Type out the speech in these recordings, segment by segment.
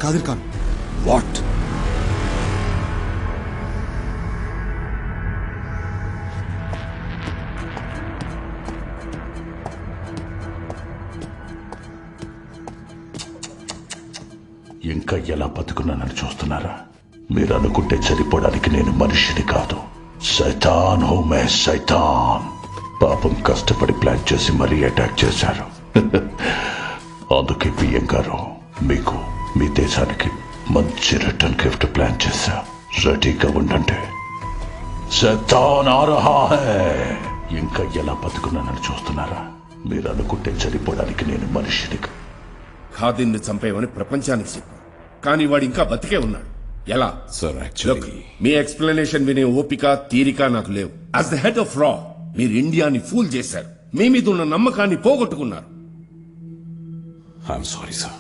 Kadir Khan. What? ఇంకా ఎలా బతుకున్నానని చూస్తున్నారా? మీరు అనుకుంటే చనిపోవడానికి నేను మనిషిని కాదు, సైతాన్ హో మే సైతాన్. పాపం కష్టపడి ప్లాన్ చేసి మరీ అటాక్ చేశారు. అందుకే పిఎం గారు మీకు మీ దేశానికి మంచి రిటర్న్ గిఫ్ట్ ప్లాన్ చేశా. రెడీగా ఉండండి. సైతాన్ ఆ రహా హై. ఇంకా ఎలా బతుకున్నానని చూస్తున్నారా? మీరు అనుకుంటే చనిపోవడానికి నేను మనిషిని కాదు. ఖాదిర్ని చంపేవని ప్రపంచానికి చెప్పారు, కానీ వాడు ఇంకా బతికే ఉన్నాడు. ఎలా? సార్ Look, యాక్చువల్లీ మీ ఎక్స్ప్లెనేషన్ వినే ఓపిక తీరిక నాకు లేవు. యాజ్ ద హెడ్ ఆఫ్ రా మీరు ఇండియాని ఫూల్ చేశారు. మీ మీద ఉన్న నమ్మకాన్ని పోగొట్టుకున్నారు. I'm sorry sir.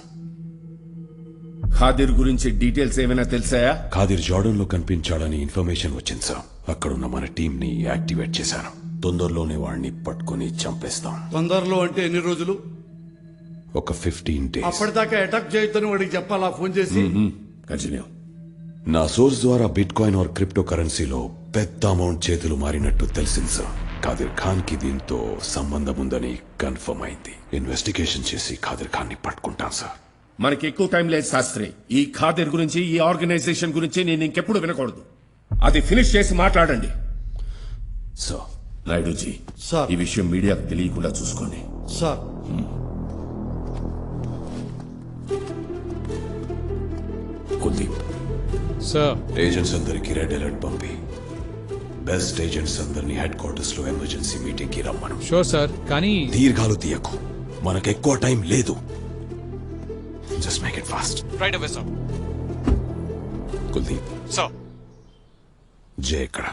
ఖాదిర్ గురించి డీటెయిల్స్ ఏమైనా తెలిసాయా? ఖాదిర్ జార్డన్ లో కనిపించాడని ఇన్ఫర్మేషన్ వచ్చింది సార్. అక్కడున్న మన టీం ని యాక్టివేట్ చేశాను. తొందరలోనే వాడిని పట్టుకుని చంపేస్తాం. తొందరలో అంటే ఎన్ని రోజులు? ఒక 15 days. అప్పటిదాకా అటాక్ చేయొద్దని వాడికి చెప్పాలా ఫోన్ చేసి? కంటిన్యూ. నా సోర్స్ ద్వారా బిట్ కాయిన్ ఆర్ క్రిప్టో కరెన్సీలో పెద్ద అమౌంట్ చేతులు మారినట్టు తెలిసింది సార్. ఖాదిర్ ఖాన్ కి దీంతో సంబంధం ఉందని కన్ఫర్మ్ అయింది. ఇన్వెస్టిగేషన్ చేసి ఖాదిర్ ఖాన్ ని పట్టుకుంటాం సార్. మనకి ఎక్కువ టైం లేదు శాస్త్రి. ఈ ఖాదిర్ గురించి, ఈ ఆర్గనైజేషన్ గురించి నేను ఇంకెప్పుడు వినకూడదు. అది ఫినిష్ చేసి మాట్లాడండి. Sir Naiduji, sir. ఈ విషయం మీడియాకు తెలియకుండా చూసుకోండి. సార్ కుల్దీప్ సార్, ఏజెంట్స్ అందరికి రెడ్ అలర్ట్ పంపి బెస్ట్ ఏజెంట్స్ అందరినీ హెడ్ క్వార్టర్స్ లో ఎమర్జెన్సీ మీటింగ్ కి రమ్మను. షూర్ సార్, కానీ దీర్ఘాలు తీయకు, మనకెక్కువ టైం లేదు. Just make it fast. Right away sir. Kuldeep, sir, Jay ఎక్కడ?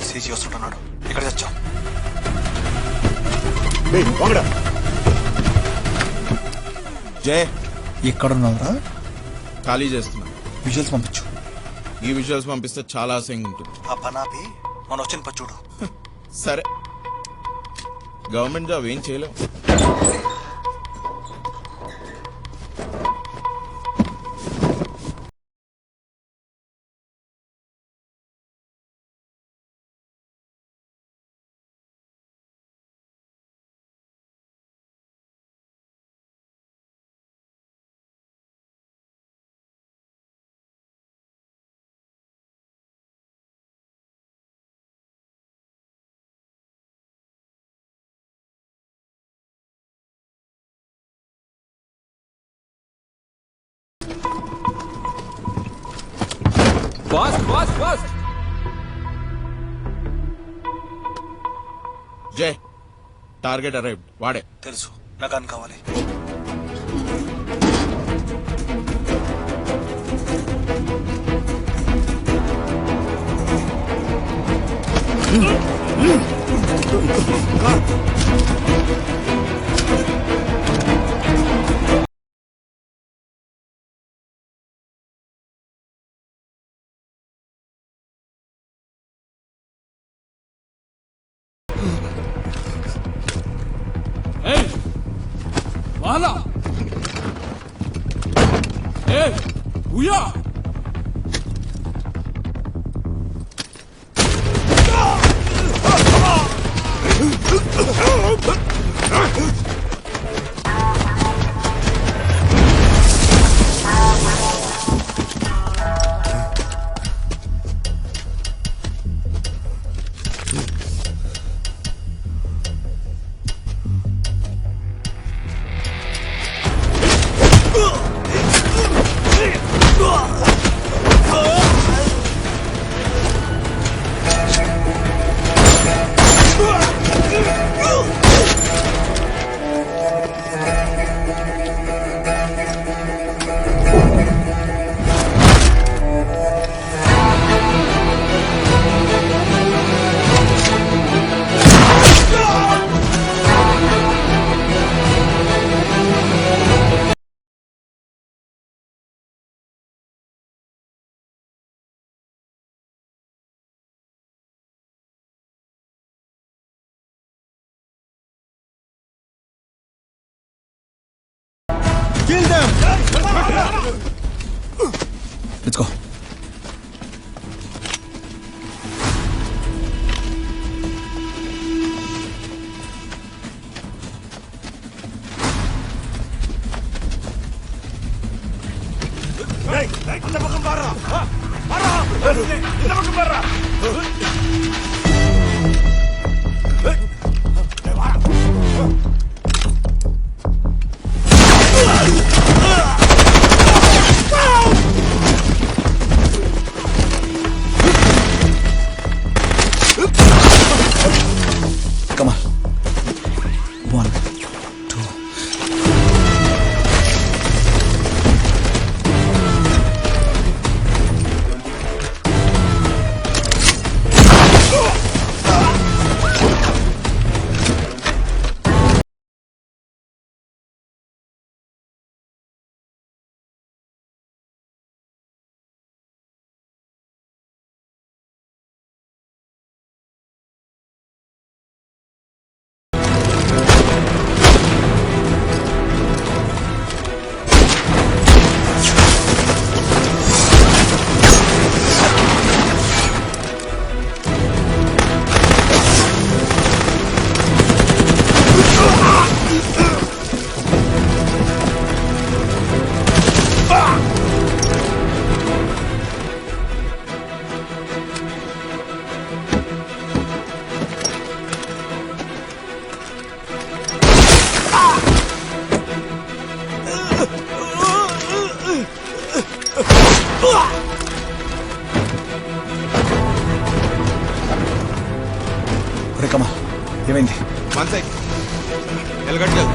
సీజీ వస్తుంటున్నాడు. ఇక్కడ తెచ్చాం. జయ ఎక్కడున్నావురా? ఖాళీ చేస్తున్నా. విజువల్స్ పంపించు. ఈ విజువల్స్ పంపిస్తే చాలా అసహ్యంగా ఉంటుంది. ఆ పనాపి మన వచ్చిన పని చూడు. సరే, గవర్నమెంట్ జాబ్ ఏం చేయలేం. Fast fast fast. Jaya, target arrived. వాడే. తెలుసు, నాకు అని కావాలి. వాలా ఏ ఉయా Let's go. Come on. 1, 2. ఒరే కమల్ ఏమైంది? వన్ సైడ్ ఎలగట్లేదు.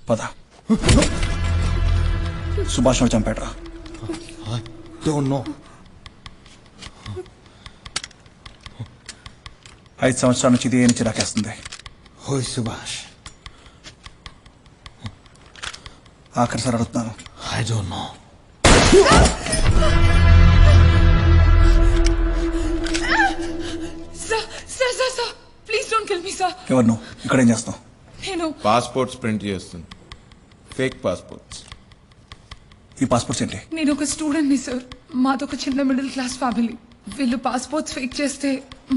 పద. సుభాష్ చంపాడ్రా. Don't know. 5 సంవత్సరాల నుంచి ఇది ఏం చిరాకేస్తుంది. Who is Subhash? ఆఖరిసారి అడుగుతున్నాను. I don't know. Sir, please don't kill me, sir. ఎవరు నువ్వు? ఇక్కడ ఏం చేస్తావు? నేను పాస్పోర్ట్స్ ప్రింట్ చేస్తుంది. Fake passports. ఈ పాస్పోర్ట్స్ ఏంటి? నేను ఒక స్టూడెంట్ని సార్. మాదొక చిన్న మిడిల్ క్లాస్ ఫ్యామిలీ. వీళ్ళు పాస్పోర్ట్స్ ఫేక్ చేస్తే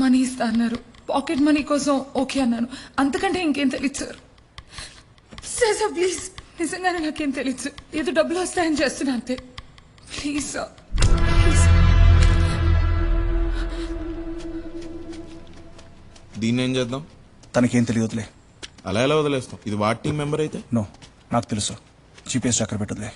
మనీ ఇస్తా అన్నారు. పాకెట్ మనీ కోసం ఓకే అన్నాను. అంతకంటే ఇంకేం తెలియదు సార్. సార్ ప్లీజ్, నిజంగానే నాకేం తెలియదు సార్. ఏదో డబ్బులు వస్తాయని చేస్తున్నా అంతే. Please sir, please. దీన్ని ఏం చేద్దాం? తనకేం తెలియదులే. అలా ఎలా వదిలేస్తాం? ఇది వార్డ్ టీం మెంబర్ అయితే నో, నాకు తెలుసు. జీపీఎస్ అక్కడ పెట్టదులే.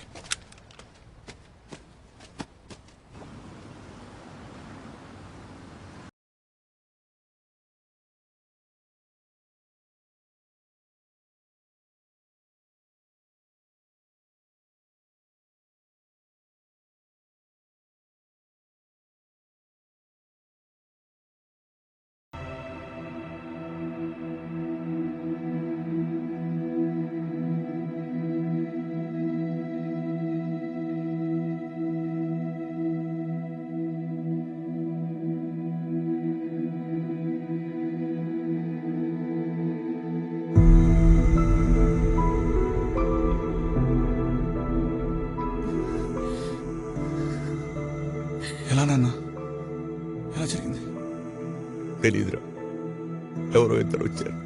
ఎలా నాన్న, ఎలా జరిగింది? తెలీదురా. ఎవరో ఇద్దరు వచ్చారు,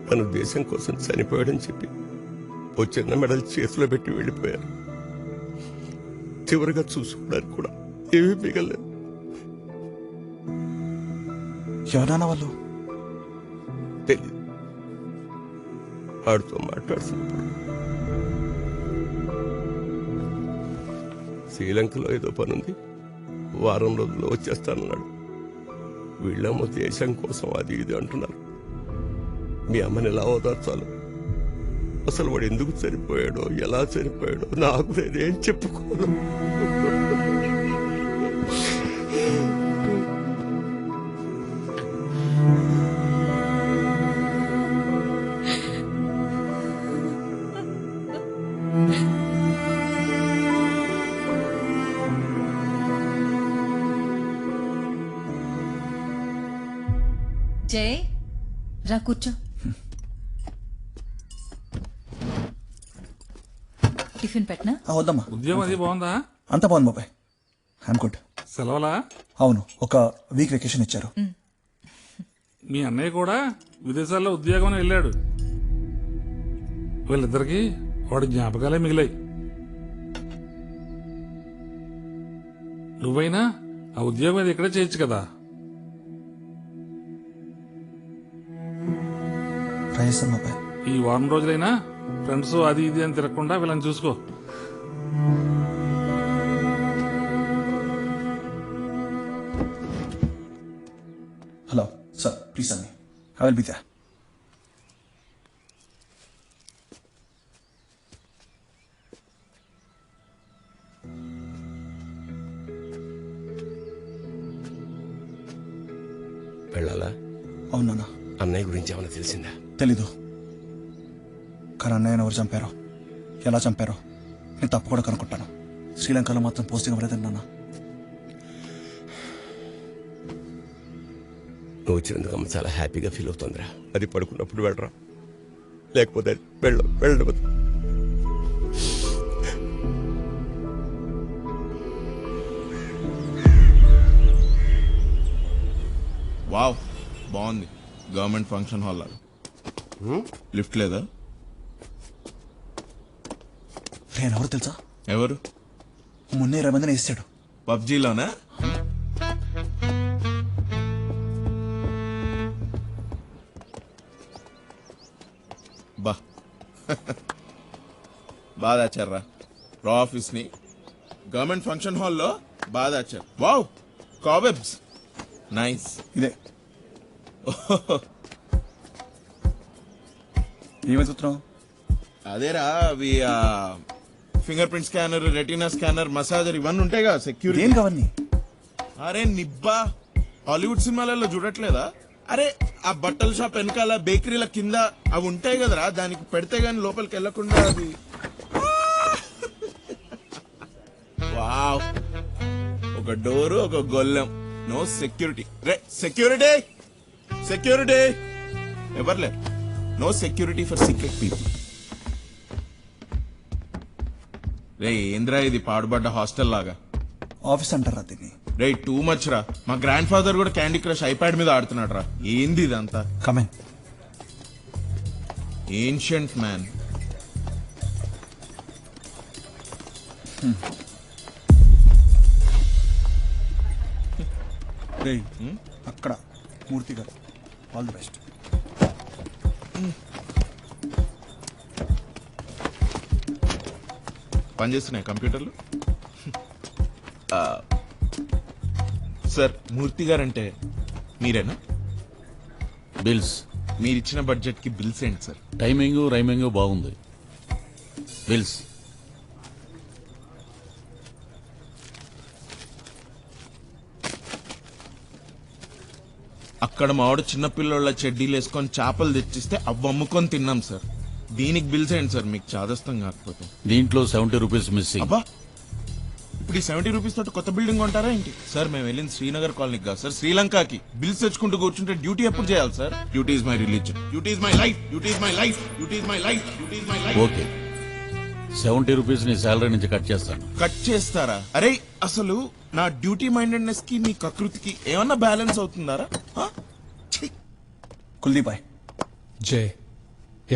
తను దేశం కోసం చనిపోయాడని చెప్పి ఓ చిన్న మెడల్ చేతిలో పెట్టి వెళ్ళిపోయారు. చివరిగా చూసుకోవడానికి కూడా ఏమీ మిగలేదు. ఎవరన్నా వాళ్ళు? తెలీదు. ఆడుతో మాట్లాడుతున్నప్పుడు శ్రీలంకలో ఏదో పనుంది, వారం రోజుల్లో వచ్చేస్తానన్నాడు. వీళ్ళేమో దేశం కోసం అది ఇది అంటున్నారు. మీ అమ్మని ఎలా ఓదార్చాలో, అసలు వాడు ఎందుకు చనిపోయాడో, ఎలా చనిపోయాడో నాకు నేనేం చెప్పుకోను. జై రా కూర్చో. టిఫిన్ పెట్టనా? వద్దమ్మా, ఉద్యోగం అది బాగుందా? అంత బాగుంది బాబాయ్. I'm good. సెలవులా? అవును, ఒక వీక్ వెకేషన్ ఇచ్చారు. మీ అన్నయ్య కూడా విదేశాల్లో ఉద్యోగం వెళ్ళాడు. వీళ్ళిద్దరికి వాడి జ్ఞాపకాలే మిగిలాయి. నువ్వైనా ఆ ఉద్యోగం అది ఇక్కడే చేయొచ్చు కదా. ట్రై చేస్తాను బాబాయ్. ఈ వారం రోజులైనా ఫ్రెండ్స్ అది ఇది అని తిరగకుండా వీళ్ళని చూసుకో. హలో సార్, ప్లీజ్ అన్ని ఐ విల్ బి దేర్. వెళ్ళాలా? అవునా? అన్నయ్య గురించి ఏమైనా తెలిసిందా? తెలీదు, కానీ అన్నయ్యను ఎవరు చంపారో, ఎలా చంపారో నేను తప్పు కూడా కనుక్కుంటాను. శ్రీలంకలో మాత్రం పోస్టింగ్ అవ్వలేదండి నాన్న. నువ్వు వచ్చినందుకు అమ్మ చాలా హ్యాపీగా ఫీల్ అవుతుందిరా. అది పడుకున్నప్పుడు వెళ్ళరా, లేకపోతే వెళ్ళదు. వావ్, బాగుంది. గవర్నమెంట్ ఫంక్షన్ హాల్ లాగా. లిఫ్ట్ లేదా? నేను ఎవరు తెలుసా? ఎవరు? మొన్న 20 మందిని వేసాడు. పబ్జీలోనా? బా బాగా దాచారా రా ఆఫీస్ ని. గవర్నమెంట్ ఫంక్షన్ హాల్లో బాగా దాచారు. Wow, కాబెబ్స్ nice. ఇదే ఏమవుతున్నావు? అదేరా, అవి finger print scanner, retina scanner, massager ఇవన్నీ ఉంటాయి కదా సెక్యూరిటీ. ఏం కావన్నీ? అరే నిబ్బా, హాలీవుడ్ సినిమాలలో చూడట్లేదా? అరే ఆ బట్టల షాప్ వెనకాల బేకరీల కింద అవి ఉంటాయి కదరా, దానికి పెడితే గాని లోపలికి వెళ్లకుండా అది. వావ్, ఒక డోరు, ఒక గొల్లెం, నో సెక్యూరిటీ. రే సెక్యూరిటీ, సెక్యూరిటీ ఎవర్లే, no security for secret people. రే ఏంద్రా ఇది పాడుబడ్డ హాస్టల్ లాగా. ఆఫీస్ అంటారా దీన్ని? రే టూ మచ్ రా. మా గ్రాండ్ ఫాదర్ కూడా క్యాండీ క్రష్ ఐప్యాడ్ మీద ఆడుతున్నాడు రా. ఏంది ఇదంతా? కమెన్. Ancient man. రే అక్కడ మూర్తి గారు, ఆల్ ది బెస్ట్. పనిచేస్తున్నాయి కంప్యూటర్లు. సార్ మూర్తి గారంటే మీరేనా? బిల్స్ మీరిచ్చిన బడ్జెట్ కి బిల్స్ ఏంటి సార్? టైమింగ్ రైమింగ్ బాగుంది. బిల్స్ అక్కడ మావాడు చిన్నపిల్లల చెడ్డీలు వేసుకొని చేపలు తెచ్చిస్తే అవి అమ్ముకొని తిన్నాం సార్. దీనికి బిల్స్ ఏంటి సార్ మీకు చాదస్తం కాకపోతే? దీంట్లో 70 రూపీస్ మిస్సింగ్. అబ్బా ఇప్పుడు ఈ 70 రూపీస్ తోటి కొత్త బిల్డింగ్ కొంటారా ఏంటి సార్? మేము వెళ్ళింది శ్రీనగర్ కాలనీకి కాదు సార్, శ్రీలంకకి. బిల్స్ తెచ్చుకుంటూ కూర్చుంటే డ్యూటీ ఎప్పుడు చేయాలి sir? Duty is my religion, duty is my life, duty is my life, duty is my life, duty is my life. Okay, 70 rupees నీ శాలరీ నుంచి కట్ చేస్తాను. కట్ చేస్తారా? అరే అసలు నా డ్యూటీ మైండెడ్నెస్ కి మీ కకృతికి ఏమన్నా బ్యాలెన్స్ అవుతుందారా? కుల్దీప్ బాయ్. జే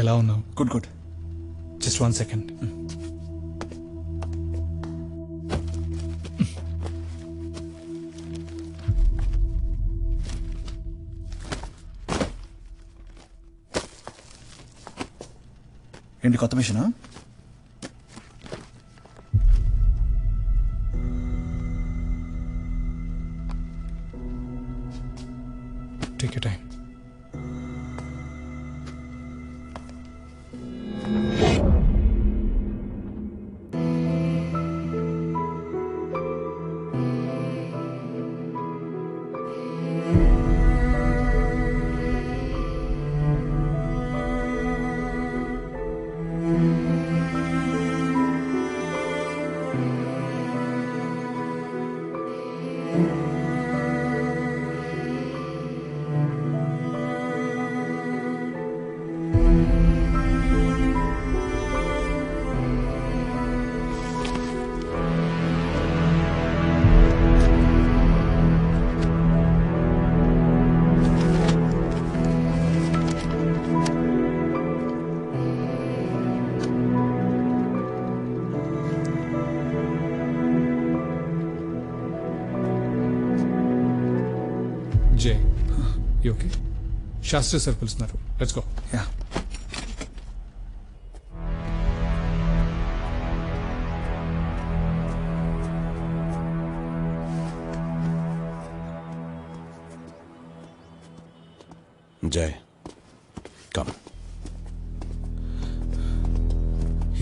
ఎలా ఉన్నావు? Good good. Just 1 second. ఏంటి కొత్త మిషనా? Take your time. Jay you okay? Shastri sir పిలుస్తున్నారు. Let's go. Yeah. Jay come.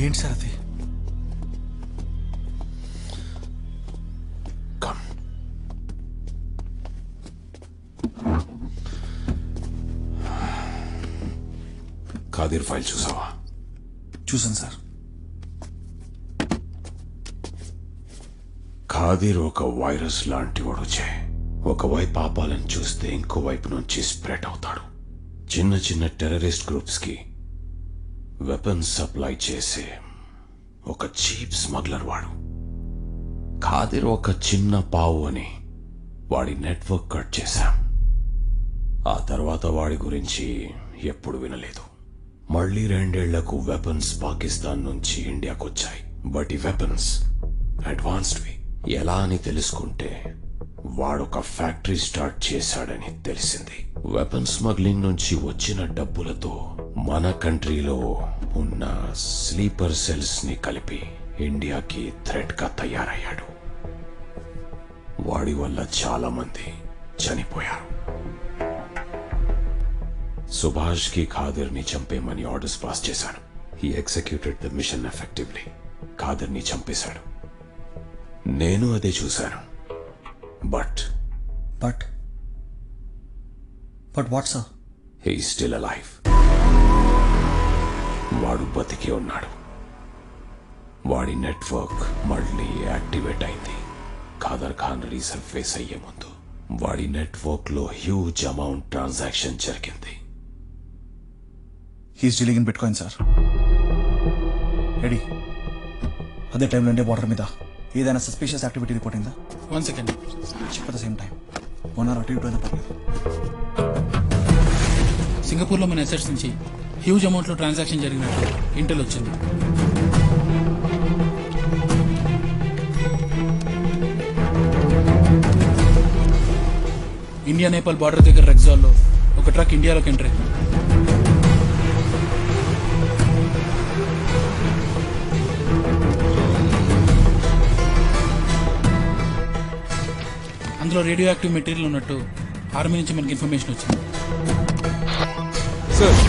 ఏంటి సార్ అది? కమ్. ఖాదీర్ ఫైల్ చూసావా? చూసాను సార్. ఖాదీర్ ఒక వైరస్ లాంటి వాడు. జయ్, ఒకవైపు ఆపాలని చూస్తే ఇంకో వైపు నుంచి స్ప్రెడ్ అవుతాడు. చిన్న చిన్న టెర్రరిస్ట్ గ్రూప్స్ కి వెపన్స్ సప్లై చేసే ఒక చీప్ స్మగ్లర్ వాడు. ఖాదీర్ ఒక చిన్న పావు అని వాడి నెట్వర్క్ కట్ చేశాం. ఆ తర్వాత వాడి గురించి ఎప్పుడు వినలేదు. మళ్ళీ 2 ఏళ్లకు వెపన్స్ పాకిస్తాన్ నుంచి ఇండియాకు వచ్చాయి. బట్ ఈ వెపన్స్ అడ్వాన్స్డ్వి. ఎలా అని తెలుసుకుంటే వాడొక ఫ్యాక్టరీ స్టార్ట్ చేశాడని తెలిసింది. వెపన్ స్మగ్లింగ్ నుంచి వచ్చిన డబ్బులతో మన కంట్రీలో ఉన్న స్లీపర్ సెల్స్ ని కలిపి ఇండియాకి థ్రెట్ గా తయారయ్యాడు. వాడి వల్ల చాలా మంది చనిపోయారు. సుభాష్ కి ఖాదర్ ని చంపేమని ఆర్డర్స్ పాస్ చేశాను. He executed the mission effectively. Khader ని చంపేశాడు. నేను అదే చూశాను. But but but what sir? He still alive. వాడు బతికే ఉన్నాడు. వాడి నెట్వర్క్ మళ్ళీ యాక్టివేట్ అయింది. ఖాదర్ ఖాన్ రీసర్ఫేస్ అయ్యే ముందు వాడి నెట్వర్క్ లో హ్యూజ్ అమౌంట్ ట్రాన్సాక్షన్ జరిగింది. He's dealing in bitcoin sir. Eddie, అదే టైంలో ఉండే బార్డర్ మీద ఏదైనా సస్పిషియస్ యాక్టివిటీ రిపోర్ట్ అయిందా? 1 second. At the same time 1 hour అటు ఇటు అయినా పర్లేదు. సింగపూర్లో మన అసెట్స్ నుంచి హ్యూజ్ అమౌంట్లో ట్రాన్సాక్షన్ జరిగినట్టు ఇంటెల్ వచ్చింది. ఇండియా నేపాల్ బార్డర్ దగ్గర రెగ్జాల్లో ఒక ట్రక్ ఇండియాలోకి ఎంటర్ అయింది. అందులో రేడియో యాక్టివ్ మెటీరియల్ ఉన్నట్టు ఆర్మీ నుంచి మనకి ఇన్ఫర్మేషన్ వచ్చింది. సార్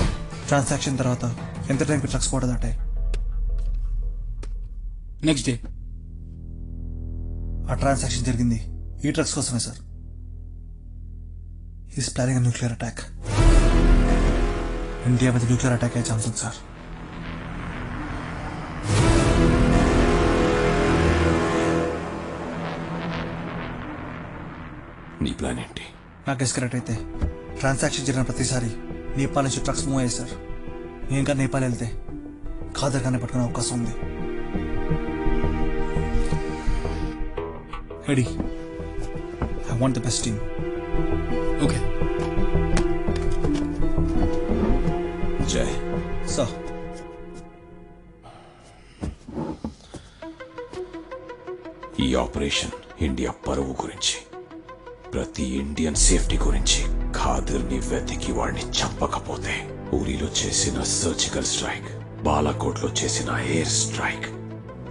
ట్రాన్సాక్షన్ తర్వాత ఎంత టైంకి ట్రక్స్ పోవడం అంటే నెక్స్ట్ డే. ఆ ట్రాన్సాక్షన్ జరిగింది ఈ ట్రక్స్ కోసమే sir. Is planning nuclear attack. India మీద న్యూక్లియర్ అటాక్ అయ్యే ఛాన్స్ ఉంది సార్. నీ ప్లాన్ ఏంటి? నాకు గెస్ కరెక్ట్ అయితే ట్రాన్సాక్షన్ జరిగిన ప్రతిసారి నేపాల్ నుంచి ట్రక్స్ మూవ్ అయ్యాయి సార్. నేను ఇంకా నేపాల్ వెళ్తే ఖాదర్ ఖాన్ని పట్టుకునే అవకాశం ఉంది. Ready. I want the best team. Okay జై సార్. ఈ ఆపరేషన్ ఇండియా పరువు గురించి, ప్రతి ఇండియన్ సేఫ్టీ గురించి. ఖాదర్ని వెతికి వాడిని చంపకపోతే ఊరిలో చేసిన సర్జికల్ స్ట్రైక్, బాలాకోట్లో చేసిన ఎయిర్ స్ట్రైక్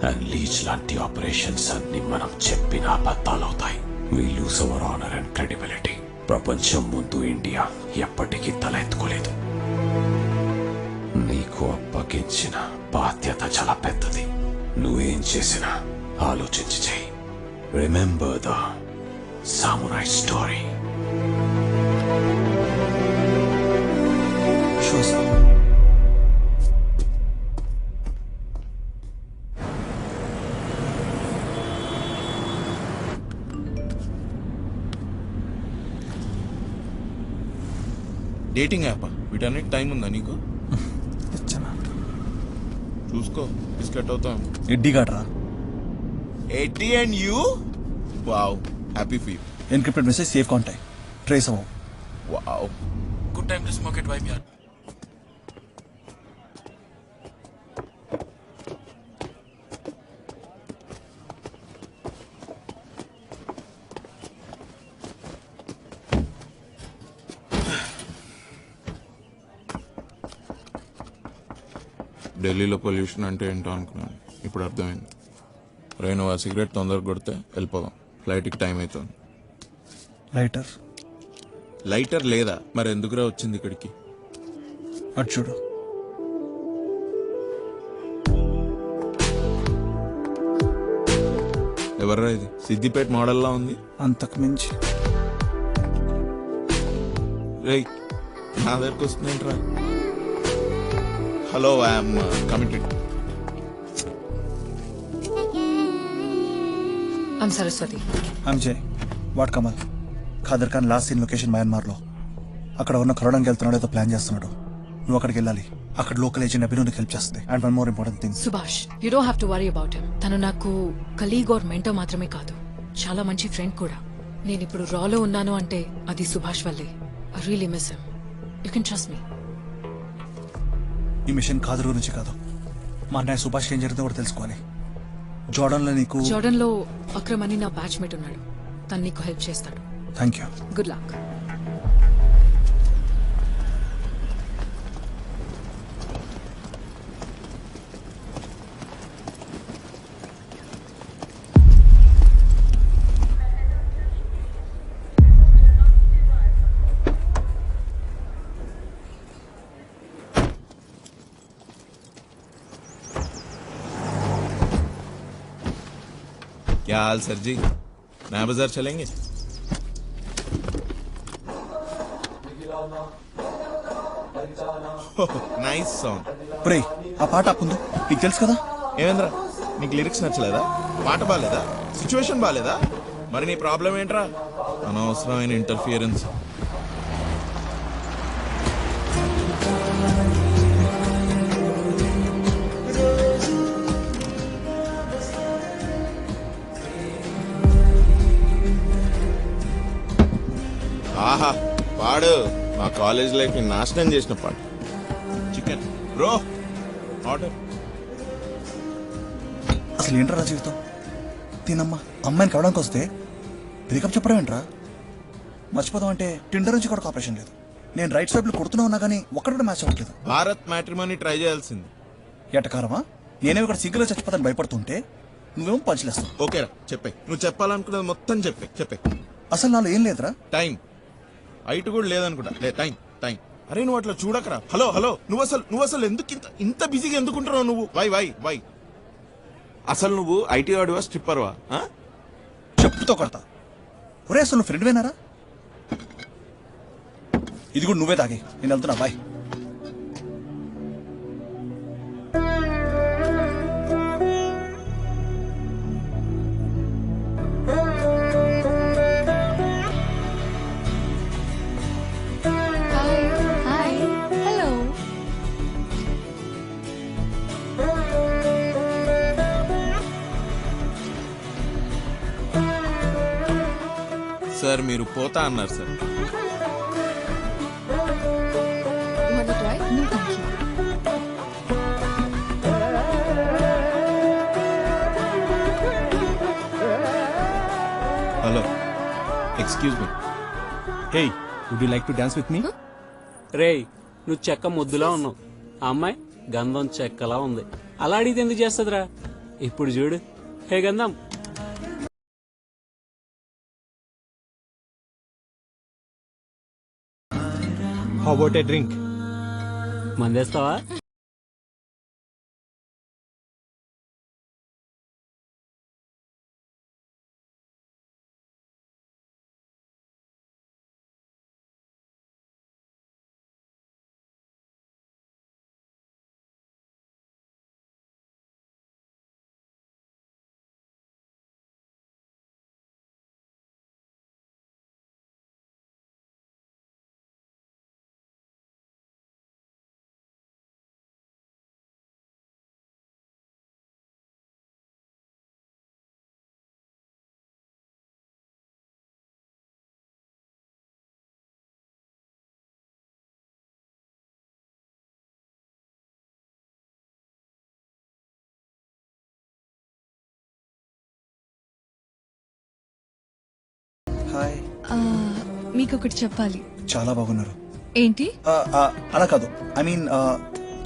అండ్ లీచ్ లాంటి ఆపరేషన్స్ అన్ని మనం చెప్పిన అబద్ధాలవుతాయి. We lose our honour and credibility. ప్రపంచం ముందు ఇండియా ఎప్పటికీ తల ఎత్తుకోలేదు. నీకు అప్పగించిన బాధ్యత చాలా పెద్దది. నువ్వేం చేసినా ఆలోచించి చేయి. Remember the samurai story. Sure sir. Dating app వీటన్నిటి టైం ఉందా నీకు? చూసుకో బిస్కెట్ అవుతాం. ఎడ్డీ గాడ్రా. Eddie and you. Wow, happy feel. Encrypted message safe contact trace అవ్వవు. Wow, good time to smoke at vibe యార్. ఢిల్లీలో పొల్యూషన్ అంటే ఏంటో అనుకున్నాను, ఇప్పుడు అర్థమైంది. నువ్వు ఆ సిగరెట్ తొందరగా కొడితే వెళ్ళిపోదాం, ఫ్లైట్కి టైం అవుతుంది. లైటర్. లైటర్ లేదా? మరి ఎందుకురా వచ్చింది ఇక్కడికి? అటు చూడు. ఎవర్రా ఇది? సిద్దిపేట మోడల్లా ఉంది. అంతకు మించి. రేయ్, నా దగ్గరకు వస్తుందేంట్రా? Hello, I'm committed. I'm Saraswati. I'm Jai. What Kamal? Khadar Khan last seen location మయన్మార్లో. అక్కడ ఉన్న కరోనాకి వెళ్తున్నాడు, ఏదో ప్లాన్ చేస్తున్నాడు. నువ్వు అక్కడికి వెళ్ళాలి. అక్కడ లోకల్ ఏజెంట్ అభినవ్ నీకు హెల్ప్ చేస్తుంది. And one more important thing. Subhash, you don't have to worry about him. తను నాకు కలీగ్ ఆర్ మెంటర్ మాత్రమే కాదు, చాలా మంచి ఫ్రెండ్ కూడా. నేను ఇప్పుడు రాలో ఉన్నాను అంటే అది సుభాష్ వల్లే. I really miss him. You can trust me. ఈ మిషన్ ఖాదర్ గురించి కాదు, మా అన్నయ్య సుభాష్ ఏం జరిగిందో కూడా తెలుసుకోవాలి. జోర్డన్ లో అక్రమ్ అని నా బ్యాచ్ మేట్ ఉన్నాడు. తను నీకు హెల్ప్ చేస్తాడు. Thank you. Good luck. क्या हाल सर जी? नया बाजार चलेंगे? Nice song. ప్రే ఆ పాట ఆపుందు, నీకు తెలుసు కదా. ఏమేంద్రా, నీకు లిరిక్స్ నచ్చలేదా? పాట బాలేదా? సిచ్యువేషన్ బాలేదా? మరి నీ ప్రాబ్లం ఏంట్రా? అనవసరమైన ఇంటర్ఫియరెన్స్. ఆహా, పాడు. మా కాలేజ్ లైఫ్ ని నాశనం చేసిన పాట. Chicken bro, order. అసలు ఏంట్రా నా జీవితం? తినమ్మా అమ్మాయిని కవడానికి వస్తే బ్రేకప్ చెప్పడం ఏంట్రా? మర్చిపోదాం అంటే టిండర్ నుంచి కూడా ఆపరేషన్ లేదు. నేను రైట్ సైడ్ లో కొడుతూనే ఉన్నా కానీ ఒక్కడ కూడా మ్యాచ్ అవ్వట్లేదు. భారత్ మ్యాట్రిమోనీ ట్రై చేయాల్సింది. ఎటకారమా? నేనేమో ఇక్కడ సింగిల్ చచ్చిపోతాను భయపడుతుంటే నువ్వేమో పంచలేస్తావు. ఓకేరా, చెప్పే. నువ్వు చెప్పాలనుకున్నది మొత్తం చెప్పే. అసలు నాలో ఏం లేదురా. టైం హైట్ కూడా లేదనుకుంటా. లే టైం టైం. అరే నువ్వు అట్లా చూడకరా. హలో హలో, నువ్వు అసలు ఎందుకు ఇంత బిజీగా ఎందుకుంటున్నావు నువ్వు? వై అసలు నువ్వు ఐటీ వాడివా స్ట్రిప్పర్వా? చెప్పుతో కొడతా. ఒరే అసలు నువ్వు ఫ్రెండ్ వేనారా? ఇది కూడా నువ్వే తాగే. నేను వెళ్తున్నా, బాయ్. సార్ మీరు పోతా అన్నారు sir. Hello excuse me. Hey, would you like to dance with me? రేయ్, నువ్వు చెక్క ముద్దులా ఉన్నావు, ఆ అమ్మాయి గంధం చెక్కలా ఉంది. అలా అడిగితే ఎందుకు చేస్తుందిరా? ఇప్పుడు చూడు. Hey Gandham, how about a drink? మందేస్తావా? హాయ్. మీకు ఒకటి చెప్పాలి. చాలా బాగున్నారు. ఏంటి? అలా కాదు, ఐ మీన్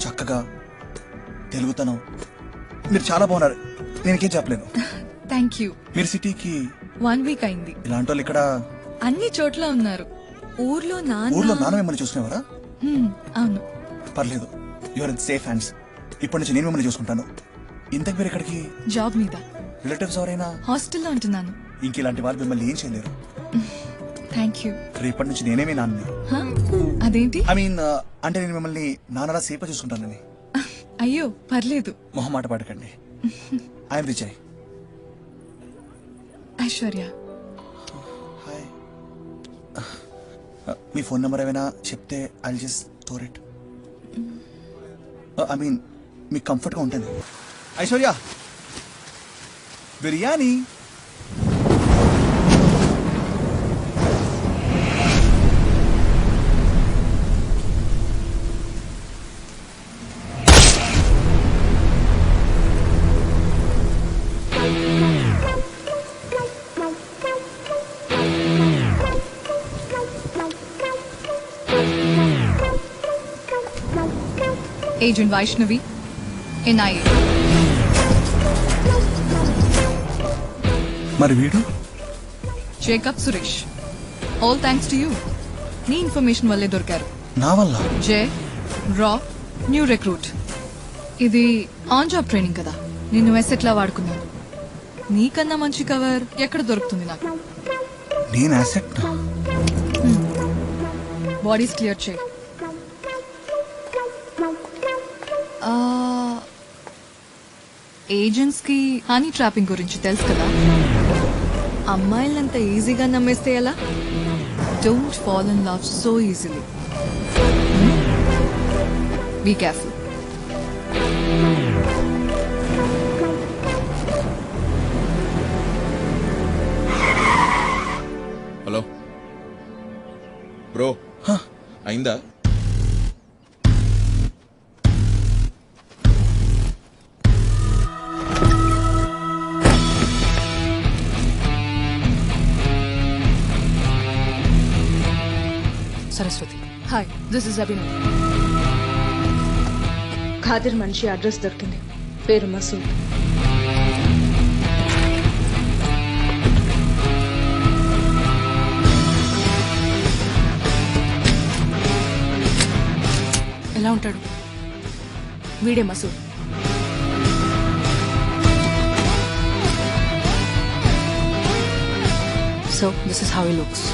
చక్కగా తెలుగుతనం. మీరు చాలా బాగున్నారు. నేనకేం చెప్పలేను. Thank you. మీరు సిటీకి 1 వీక్ అయింది. ఇలాంటి వాళ్ళు ఇక్కడ అన్ని చోట్ల ఉన్నారు. ఊర్లో నాన్న మిమ్మల్ని చూసుకునేవారా? అవును. పర్లేదు, యువర్ ఇన్ సేఫ్ హ్యాండ్స్. ఇప్పటి నుంచి నేను మిమ్మల్ని చూసుకుంటాను. ఇంతకు మీరు ఇక్కడికి జాబ్ మీద. రిలేటివ్స్ ఎవరైనా? హాస్టల్లో ఉంటున్నాను. ఇంక ఇలాంటి వాళ్ళు మిమ్మల్ని ఏం చేయలేరు. Thank you. రేపటి నుంచి నేనే మీ నాన్నని. అదేంటి? ఐ మీన్ అంటే నేను మిమ్మల్ని నాన్నలా సేఫ్ చూసుకుంటానని. అయ్యో పర్లేదు. మొహమాట పడకండి. I'm Vijay. Aishwarya. Hi. Me phone number ఏమైనా చెప్తే I just store it. I mean మీకు కంఫర్ట్గా ఉంటుంది. Aishwarya, biryani. Agent Vaishnavi, NIA. మరి వీడు? Jacob Suresh. All thanks to you. నీ ఇన్ఫర్మేషన్ వల్లే దొరికారు. నా వల్ల? జే రా న్యూ రిక్రూట్. ఇది ఆన్ జాబ్ ట్రైనింగ్ కదా, నిన్ను ఎసెట్లా వాడుకున్నాను. నీకన్నా మంచి కవర్ ఎక్కడ దొరుకుతుంది నాకు? నేను అసెట్. బాడీస్ క్లియర్ చేయి. ఏజెంట్స్ కి హనీ ట్రాపింగ్ గురించి తెలుసు కదా. అమ్మాయిలంత ఈజీగా నమ్మేస్తే ఎలా? Don't fall in love so easily. Be careful. Hello bro, అయిందా? Saraswati. Hi, this is Abhinav. Khadar మనిషి అడ్రస్ దొరికింది. పేరు మసూద్. ఎలా ఉంటాడు? వీడే Masood. So this is how he looks.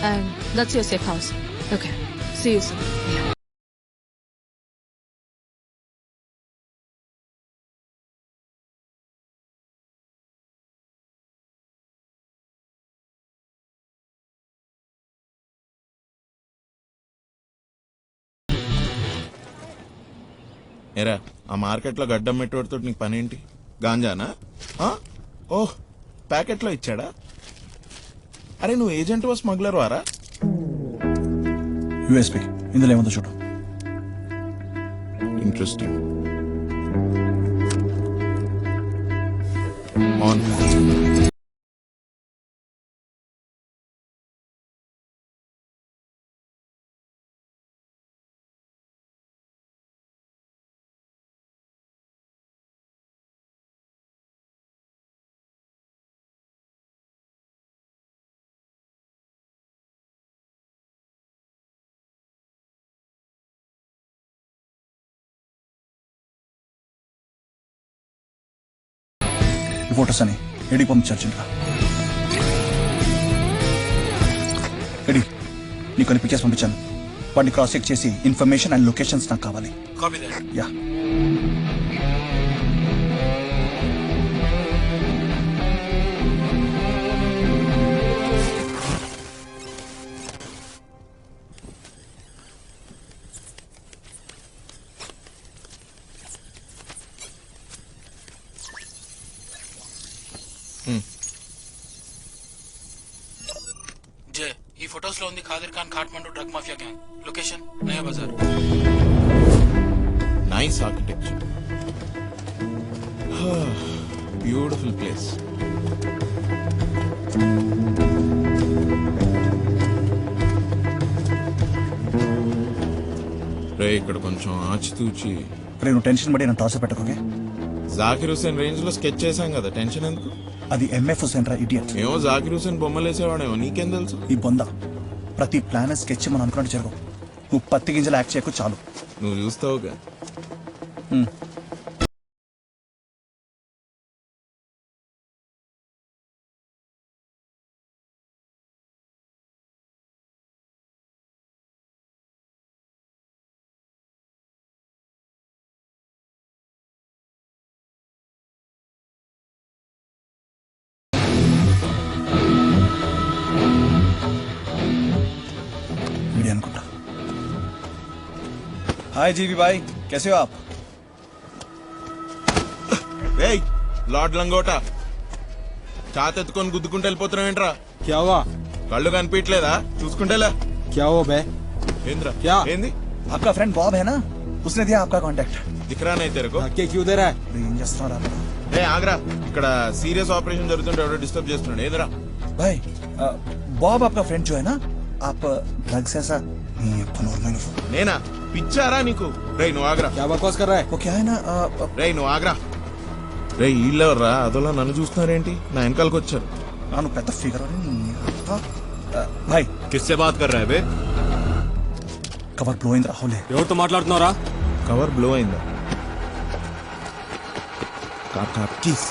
And that's your safe house. Okay. See you soon. Yeah. ఏరా, ఆ మార్కెట్లో గడ్డం మెట్టుతో నీకు పనేంటి? గాంజానా? ఓహ్, ప్యాకెట్లో ఇచ్చాడా? అరే నువ్వు ఏజెంట్ వా స్మగ్లర్ వారా? యూఎస్పీ ఇందులో ఏముందో చూడు. ఇంట్రెస్టింగ్. ఆన్. ఫోటోస్ అని ఎడికి పంపించాల్సిండ్రా. ఎడి నీకు కొన్ని పిక్చర్స్ పంపించాను. వాటిని క్రాస్ చెక్ చేసి ఇన్ఫర్మేషన్ అండ్ లొకేషన్స్ నాకు కావాలి. యా. జే, ఈ ఫొటోస్ లో ఉంది Khadir Khan Kathmandu drug mafia gang. Location Naya Bazar. Nice architecture. Beautiful place. రే ఇక్కడ కొంచెం ఆచితూచి. రే నువ్వు టెన్షన్ పడి నన్ను టార్చర్ పెట్టకోకే. జాకిర్ హుసేన్ రేంజ్ లో స్కెచ్ చేశాం కదా, టెన్షన్ ఎందుకు? అది ఎంఎఫ్ హుసేన్ రా, ఇడియట్. ఏమో జాకిర్ హుసేన్ బొమ్మలు వేసేవాడేమో, నీకేం తెలుసు? ఈ బొంద ప్రతి ప్లాన్ స్కెచ్ మనం అనుకున్నట్టు జరగవు. నువ్వు పత్తి గింజలు యాక్ట్ చేయకు చాలు. నువ్వు చూస్తావుగా. అనుకుంటా. హాయ్ జీవి బాయ్, कैसे हो आप? ఏయ్ లార్డ్ లంగోటా, చాతెత్తుకొని గుద్దుకుంటూ వెళ్ళిపోతున్నావు ఏంట్రా? क्या हुआ? కళ్ళు కనిపించలేదా? చూసుకుంటేలా. क्या हुआ बे? ఏంద్రా? क्या? ఏంది? आपका फ्रेंड बॉब है ना, उसने दिया आपका कांटेक्ट. దిఖరా నై తెరకు. धक्के क्यों दे रहा है? ఏం చేస్తున్నారా? ఏ ఆగ్రా, ఇక్కడ సీరియస్ ఆపరేషన్ జరుగుతుంటే ఎవడో డిస్టర్బ్ చేస్తున్నాడు. ఏదిరా? भाई बॉब आपका फ्रेंड जो है ना, आप ड्रग्स ऐसा नॉर्मल. నేనా? పిచ్చారా నీకు? రేయ్ నువ్వు ఆగ్రా. क्या बकवास कर रहा है? वो क्या है ना, రేయ్ నువ్వు ఆగ్రా. రేయ్ వీళ్ళెవర్రా అదోలా నన్ను చూస్తున్నారేంటి? నా వెనకాలకు వచ్చారు. నాను పెద్ద ఫిగర్. भाई किससे बात कर रहा है बे? కవర్ బ్లో అయింది రాహులే. ఎవరితో మాట్లాడుతున్నారా? కవర్ బ్లో అయిందా? కాకా కిస్.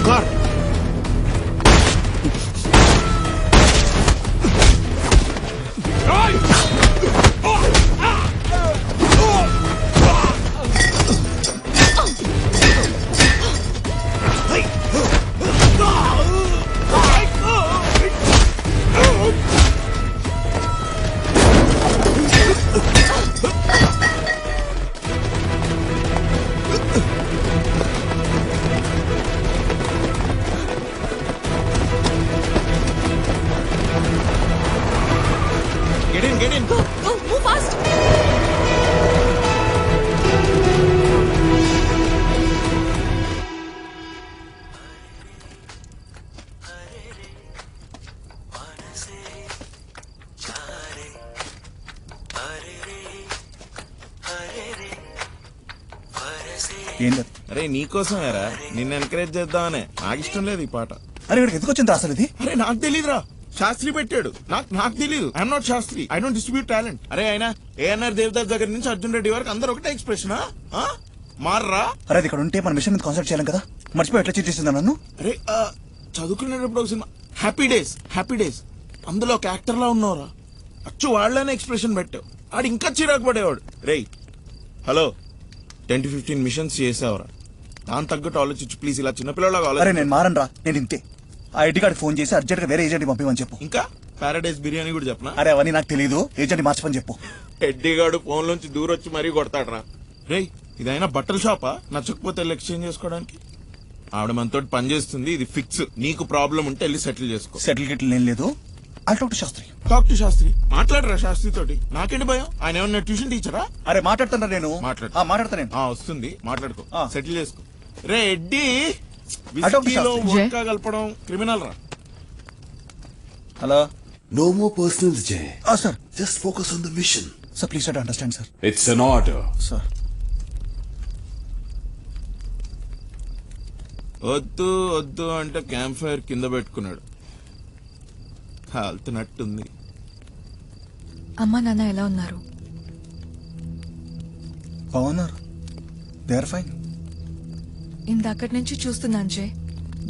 God. ఏం లేదు. అరే నీకోసం ఎరా నిన్ను ఎంకరేజ్ చేద్దామనే. నాకు ఇష్టం లేదు ఈ పాట. అరే ఇక్కడికి ఎందుకు వచ్చింది అసలు ఇది? అరే నాకు తెలీదురా, శాస్త్రి పెట్టాడు. నాకు తెలీదు. I'm not Shastri. I don't distribute talent. అరే అయినా ఏఎన్ఆర్ దేవదాస్ దగ్గర నుంచి అర్జున్ రెడ్డి వరకు అందరు ఒకటే ఎక్స్ప్రెషన్. మార్రా. అరే అది ఇక్కడ ఉంటే మన మిషన్ మీద కాన్సన్ట్రేట్ చేయాలి కదా, మర్చిపోయి ఎట్లా చీట్ చేసిందా నన్ను? అరే చదువుకునేటప్పుడు ఒక సినిమా హ్యాపీ డేస్ అందులో ఒక యాక్టర్ లా ఉన్నావురా. అచ్చు వాళ్ళనే ఎక్స్ప్రెషన్ పెట్టావు. ఆడు ఇంకా చిరాకు పడేవాడు. రేయ్ హలో 10 to 15 మిషన్స్ చేసావురా. దాని తగ్గట్టు ఆలోచించు ప్లీజ్. ఇలా చిన్నపిల్లలాగా అరే ఆలోచించు. నేను మారను రా, నేను ఇంతే. ఆ ఐడి కార్డ్ ఫోన్ చేసి అర్జెంట్ గా వేరే ఏజెంట్ పంపించమని చెప్పు. ఇంకా పారాడైస్ బిర్యానీ కూడా చెప్పనా? అరే అవన్నీ నాకు తెలియదు, ఏజెంట్ మార్చమని చెప్పు. ఎడ్డిగాడు ఫోన్ నుంచి దూరొచ్చి మరీ కొడతాడరా. రేయ్ ఇదైనా బట్టల షాపా నచ్చకపోతే వెళ్ళి ఎక్స్చేంజ్ చేసుకోవడానికి? ఆవిడ మనతో పని చేస్తుంది, ఇది ఫిక్స్. నీకు ప్రాబ్లం ఉంటే వెళ్ళి సెటిల్ చేసుకో. సెటిల్ గిట్లు ఏం లేదు. I talk to Shastri. Talk to Shastri. మాట్లాడరా శాస్త్రి తోటి. నాకేంటి భయం? ఆయన ఏమన్నా ట్యూషన్ టీచరా? అరే మాట్లాడుతున్నా నేను. మాట్లాడతా నేను. వస్తుంది మాట్లాడుకో, సెటిల్ చేసుకో. రే ఎడ్డి I talk to విస్కీలో శాస్త్రి. వోడ్కా కలపడం క్రిమినల్ రా. Hello. No more personals, Jay. Sir. Just focus on the mission. Sir, please try to understand, sir. It's an order. Sir. వద్దు అంటే క్యాంప్ ఫైర్ కింద పెట్టుకున్నాడు. కాల్తున్నట్టుంది. అమ్మా నాన్న ఎలా ఉన్నారు? బాగున్నారు. They are fine. ఇందాకటి నుంచి చూస్తున్నాను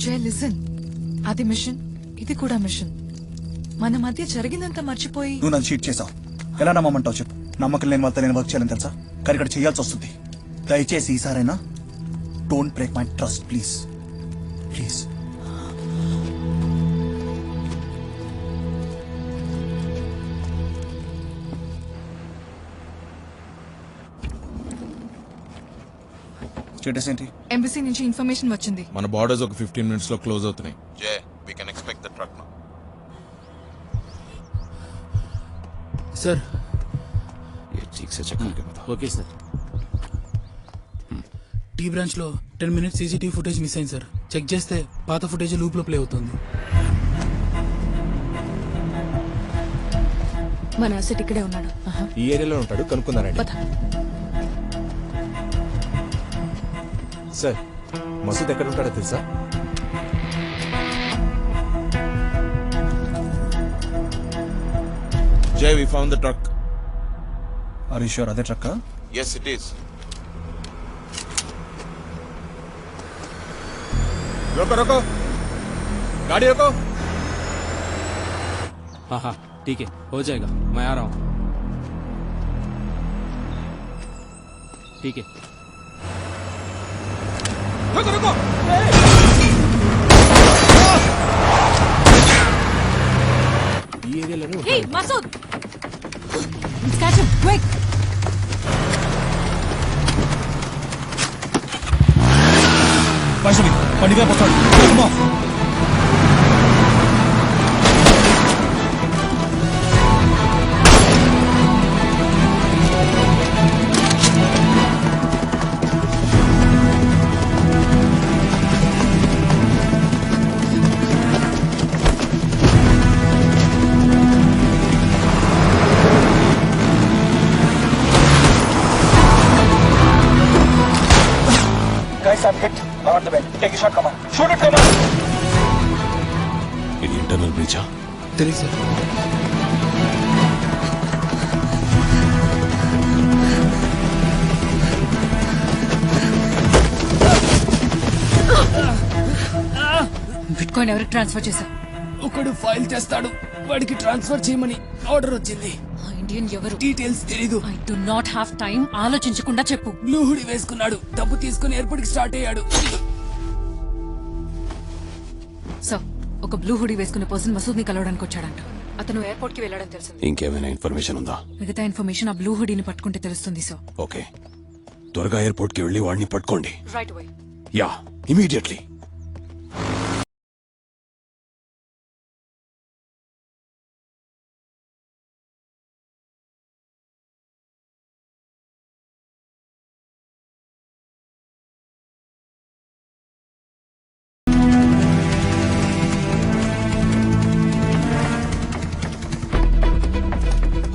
జే లిసన్. అది మిషన్, ఇది కూడా మిషన్. మన మధ్య జరిగిందంతా మర్చిపోయి నువ్వు నన్ను చీట్ చేసావు. ఎలా నమ్మమంటావు చెప్పు? నమ్మకం లేని వాళ్ళతో నేను వర్క్ చేయాలని తెలుసా, కానీ ఇక్కడ చేయాల్సి వస్తుంది. దయచేసి ఈసారైనా don't break my trust please. Please. Status ఏంటి? ఎంబసీ నుంచి ఇన్ఫర్మేషన్ వచ్చింది. మన బార్డర్స్ ఒక 15 minutes లో క్లోజ్ అవుతున్నాయి. Jay we can expect the truck now. Sir ये ठीक से चेक करके बताओ. Okay sir. టీ బ్రాంచ్ లో 10 minutes సీసీటీవీ ఫుటేజ్ మిస్ అయింది సార్. చెక్ చేస్తే పాత ఫుటేజ్ లూప్ లో ప్లే అవుతుంది. మన అసెట్ ఇక్కడే ఉన్నాడు. ఈ ఏరియాలో ఉంటాడు, కనుక్కున్నారండి. సార్ మసూద్ ఎక్కడ ఉంటాడో తెలుసా? Jai we found the truck. Are you sure అదే ట్రక్కా? yes it is. रोको गाड़ी रोको. हाँ ठीक है, हो जाएगा. मैं आ रहा हूँ. ठीक है. रोको ఈ ఏరియాలోనే హే Masood, catch him quick. Vaishnavi పండిగా పోతాడు. Guys, I'm hit. Around the bend. Take a shot, come on. Shoot it, come on. ఇది ఇంటర్నల్ బ్రీచా? తెలియదు సార్. బిట్కాయిన్ ఎవరికి ట్రాన్స్ఫర్ చేశావు? ఒకడు ఫైల్ చేస్తాడు, వాడికి ట్రాన్స్ఫర్ చేయమని ఆర్డర్ వచ్చింది. ఇండియన్ ఎవరు? డీటెయిల్స్ తెలీదు. I do not have time. ఆలోచించకుండా చెప్పు. బ్లూ హుడీ వేసుకున్నాడు, డబ్బు తీసుకుని ఎయిర్పోర్ట్ కి స్టార్ట్ అయ్యాడు. సో ఒక బ్లూ హుడీ వేసుకున్న పర్సన్ మసూద్ ని కలవడానికి వచ్చాడంట. అతను ఎయిర్పోర్ట్ కి వెళ్ళాడని తెలిసింది. ఇంకేమైనా ఇన్ఫర్మేషన్ ఉందా? మిగతా ఇన్ఫర్మేషన్ ఆ బ్లూ హుడీని పట్టుకుంటే తెలుస్తుంది. సో ఓకే, త్వరగా ఎయిర్పోర్ట్ కి వెళ్ళి వాడిని పట్టుకోండి. Right away. Yeah, immediately.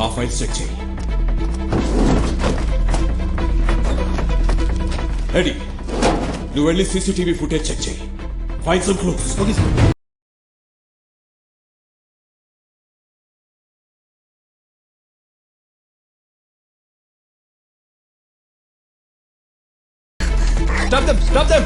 ఆ ఫైల్స్ చెక్ చేయి. రెడీ. నువ్వు వెళ్ళి సీసీటీవీ ఫుటేజ్ చెక్ చేయి. Find some clues. Okay sir. Stop them! Stop them!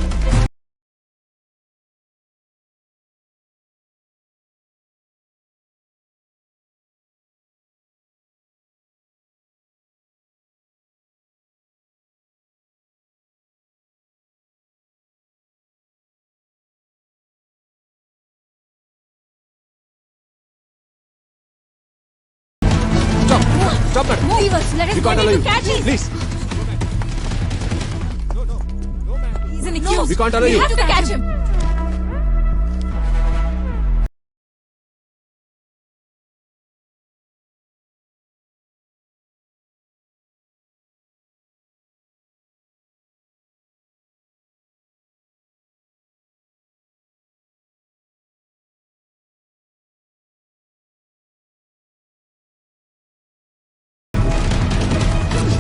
Stop that! Leave us. Let us We go. can't We allow need you. to catch him. Please. He's an accused. We can't allow you. We have to catch him.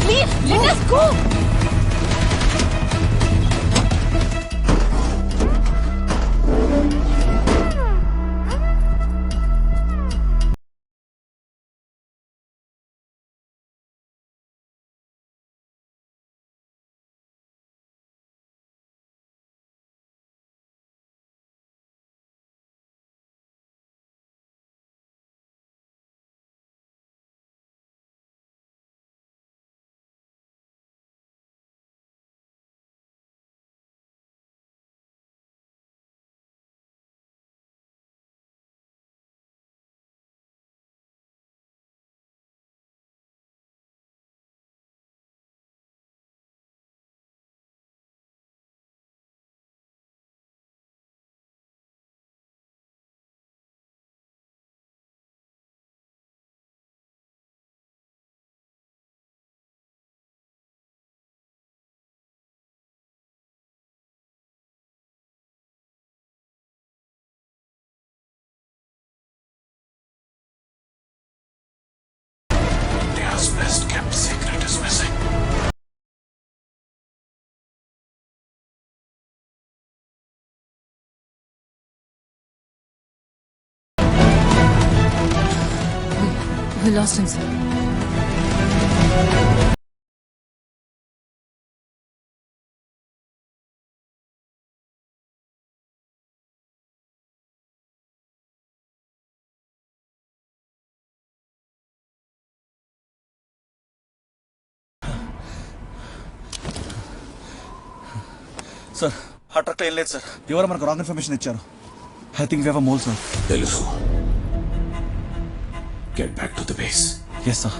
Please, let us go. India's best kept secret is missing. We lost him, sir. Sir ఆ ట్రక్లో ఏం లేదు sir. ఎవరో మనకు wrong information ఇచ్చారు. I think we have mole sir. తెలుసు. Get back to the base. Yes sir.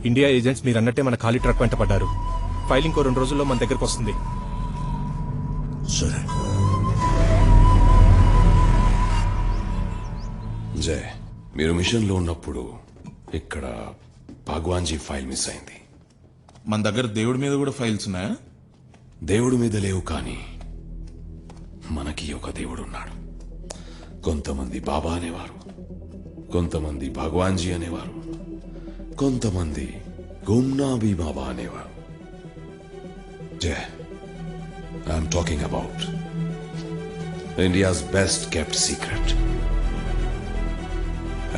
India agents మీరు అన్నట్టే మన ఖాళీ ట్రక్ వెంట పడ్డారు. ఫైల్ ఇంకో 2 రోజుల్లో మన దగ్గరకు వస్తుంది. సరే. జయ్, మీరు మిషన్లో ఉన్నప్పుడు ఇక్కడ భగవాన్జీ ఫైల్ మిస్ అయింది. మన దగ్గర దేవుడి మీద కూడా ఫైల్స్ ఉన్నాయా? దేవుడి మీద లేవు, కానీ మనకి ఒక దేవుడు ఉన్నాడు. కొంతమంది బాబా అనేవారు, కొంతమంది భగవాన్జీ అనేవారు, కొంతమంది గుమ్నాబీ బాబా అనేవారు. Jay, I'm talking about India's best kept secret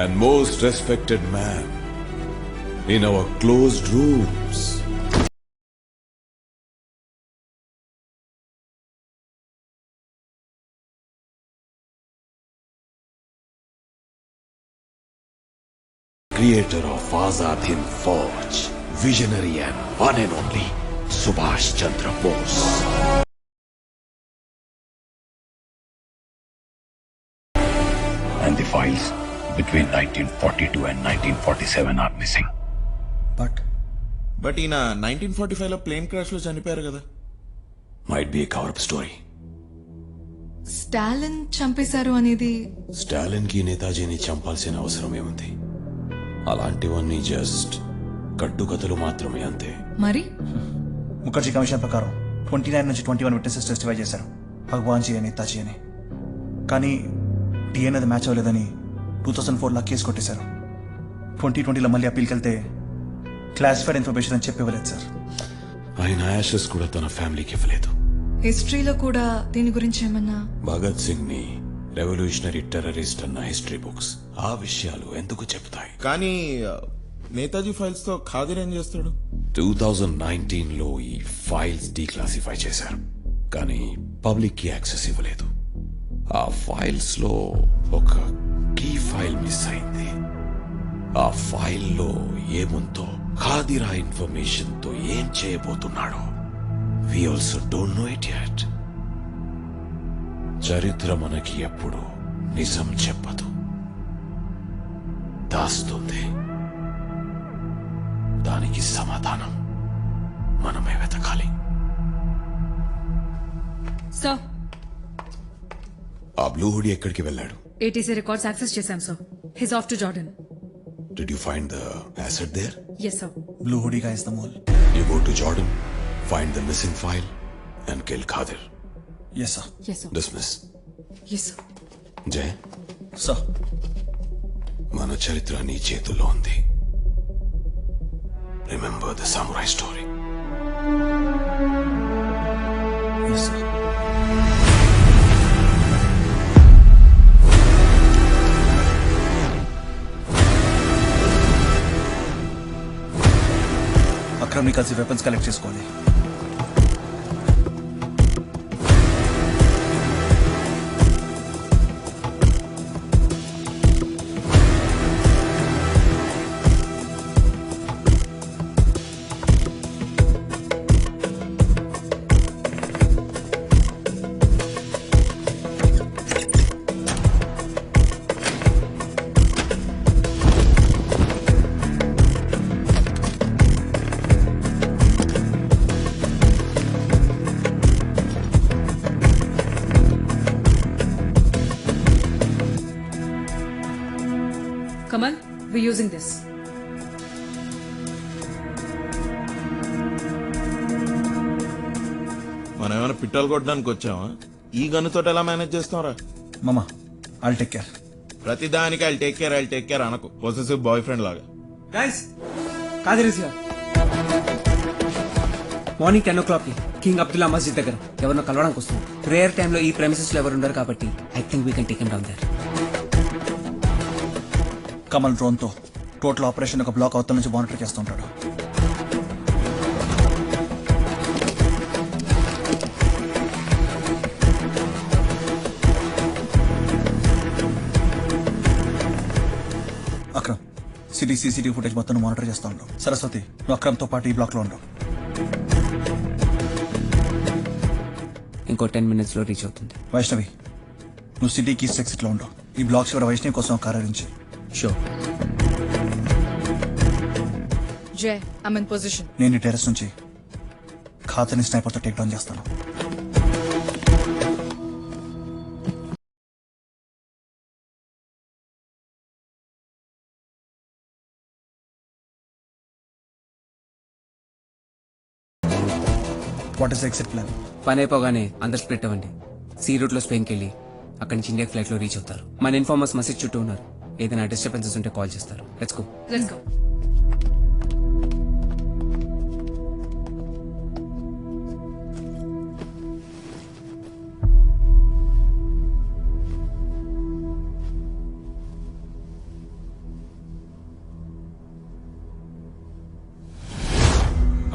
and most respected man in our closed rooms. Creator of Azad Hind Fauj, visionary and one and only Subhash Chandra Bose. And the files between 1942 and 1947 are missing. But ఈయన 1945లో plane crash లో చనిపోయారు కదా. Might be a cover-up story. Stalin చంపేశారు అనేది స్టాలిన్ కి నేతాజీని చంపాల్సిన అవసరం ఏముంది? అలాంటివన్నీ జస్ట్ కట్టుకథలు మాత్రమే, అంతే. మరి ముఖర్జీ కమిషన్ ప్రకారం 29 నుంచి 21 విట్నెసెస్ టెస్టిఫై చేశారు, భగవాన్ జీ అని, నేతాజీ అని. కానీ డిఎన్ఏ మ్యాచ్ అవ్వలేదని 2004 కేసు కొట్టేశారు. 2020లో మళ్ళీ అప్పీల్కి వెళ్తే క్లాసిఫైడ్ ఇన్ఫర్మేషన్ అని చెప్పి ఇవ్వలేదు సార్. ఆయన యాషెస్ కూడా తన ఫ్యామిలీకి ఇవ్వలేదు. హిస్టరీలో కూడా దీని గురించి ఏమన్నా? భగత్ సింగ్ ని రెవల్యూషనరీ టెర్రరిస్ట్ అన్న హిస్టరీ బుక్స్ ఆ విషయాలు ఎందుకు చెప్తాయి? కానీ నేతాజీ ఫైల్స్ తో ఖాదర్ ఏం చేస్తాడు? 2019లో ఈ ఫైల్స్ డీక్లాసిఫై చేశారు, కానీ పబ్లిక్ కి యాక్సెస్ ఇవ్వలేదు. ఆ ఫైల్స్ లో ఒక కీ ఫైల్ మిస్ అయింది. ఆ ఫైల్లో ఏముందో, ఖాదిర్ ఆ ఇన్ఫర్మేషన్ తో ఏం చేయబోతున్నాడో we also don't know it yet. చరిత్ర మనకి ఎప్పుడు నిజం చెప్పదు, దాస్తుంది. దానికి సమాధానం మనమే వెతకాలి. సార్, ఆ బ్లూ హుడీ ఎక్కడికి వెళ్ళాడు? ఏటీసీ రికార్డ్స్ యాక్సెస్ చేశాం సార్. He's off to Jordan. Did you find the asset there? Yes sir. Blue hoodie గా is the mole. You go to Jordan, find the missing file and kill Khadir. Yes sir. Yes sir. Dismiss. Yes sir. జై, sir. మన చరిత్ర నీ చేతుల్లో ఉంది. Remember the samurai story. Yes sir. అక్రమ్ని కలిసి weapons collect చేసుకోవాలి. Kamal, we're using this. మనం ఏమైనా పిట్టలు కొట్టడానికి వచ్చామా? ఈ గన్నుతో ఎలా మేనేజ్ చేస్తాంరా? మామా, I'll take care. ప్రతి దానికి ఐల్ టేక్ కేర్ అనకు. పొసెసివ్ బాయ్ ఫ్రెండ్ లాగా. Guys, Qadir is here. Morning 10 o'clock కి కింగ్ అబ్దుల్లా మస్జిద్ దగ్గర ఎవరినో కలవడానికి వస్తుంది. ప్రేయర్ టైంలో ఈ ప్రెమిసెస్ లో ఎవరు ఉండరు కాబట్టి I think we can take him down there. Kamal drone తో టోటల్ ఆపరేషన్ ఒక బ్లాక్ అవతల నుంచి మానిటర్ చేస్తుంటాడు. అక్రమ్, సిటీ సీసీటీవీ ఫుటేజ్ మొత్తం మానిటర్ చేస్తా ఉంటాం. సరస్వతి, నువ్వు అక్రమ్ తో పాటు ఈ బ్లాక్ లో ఉండవు. ఇంకో 10 minutes లో రీచ్ అవుతుంది. వైష్ణవి, నువ్వు సిటీకి ఈస్ట్ ఎగ్జిట్ లో ఉండవు. ఈ బ్లాక్ చివర వైష్ణవి కోసం car arrange. Sure. Jay, I'm in position. నేను ఈ టెర్రస్ నుంచి ఖాతాని స్నైపర్ తో టేక్ డౌన్ చేస్తాను. What is exit plan? పని అయిపోగానే అందరు స్ప్లిట్ అవ్వండి. సీ రూట్ లో స్పెయిన్కి వెళ్ళి అక్కడి నుంచి ఇండియా ఫ్లైట్ లో రీచ్ అవుతారు. మన ఇన్ఫార్మర్స్ మసీద్ చుట్టూ ఉన్నారు. ఏదైనా డిస్టర్బెన్సెస్ ఉంటే కాల్ చేస్తారు. Let's go. Let's go.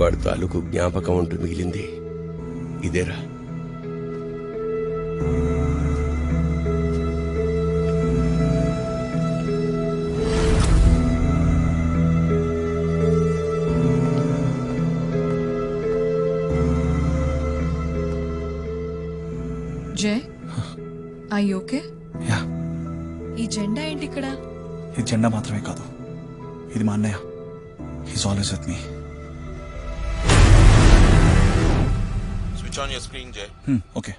వాడి తాలూకు జ్ఞాపకం అంటూ మిగిలింది ఇదేరా. Jay, are you okay? Yeah, ఈ జెండా ఏంటి ఇక్కడ? ఇది జెండా మాత్రమే కాదు, ఇది మా అన్నయ్య. He's always with me. Switch on your screen J. Okay.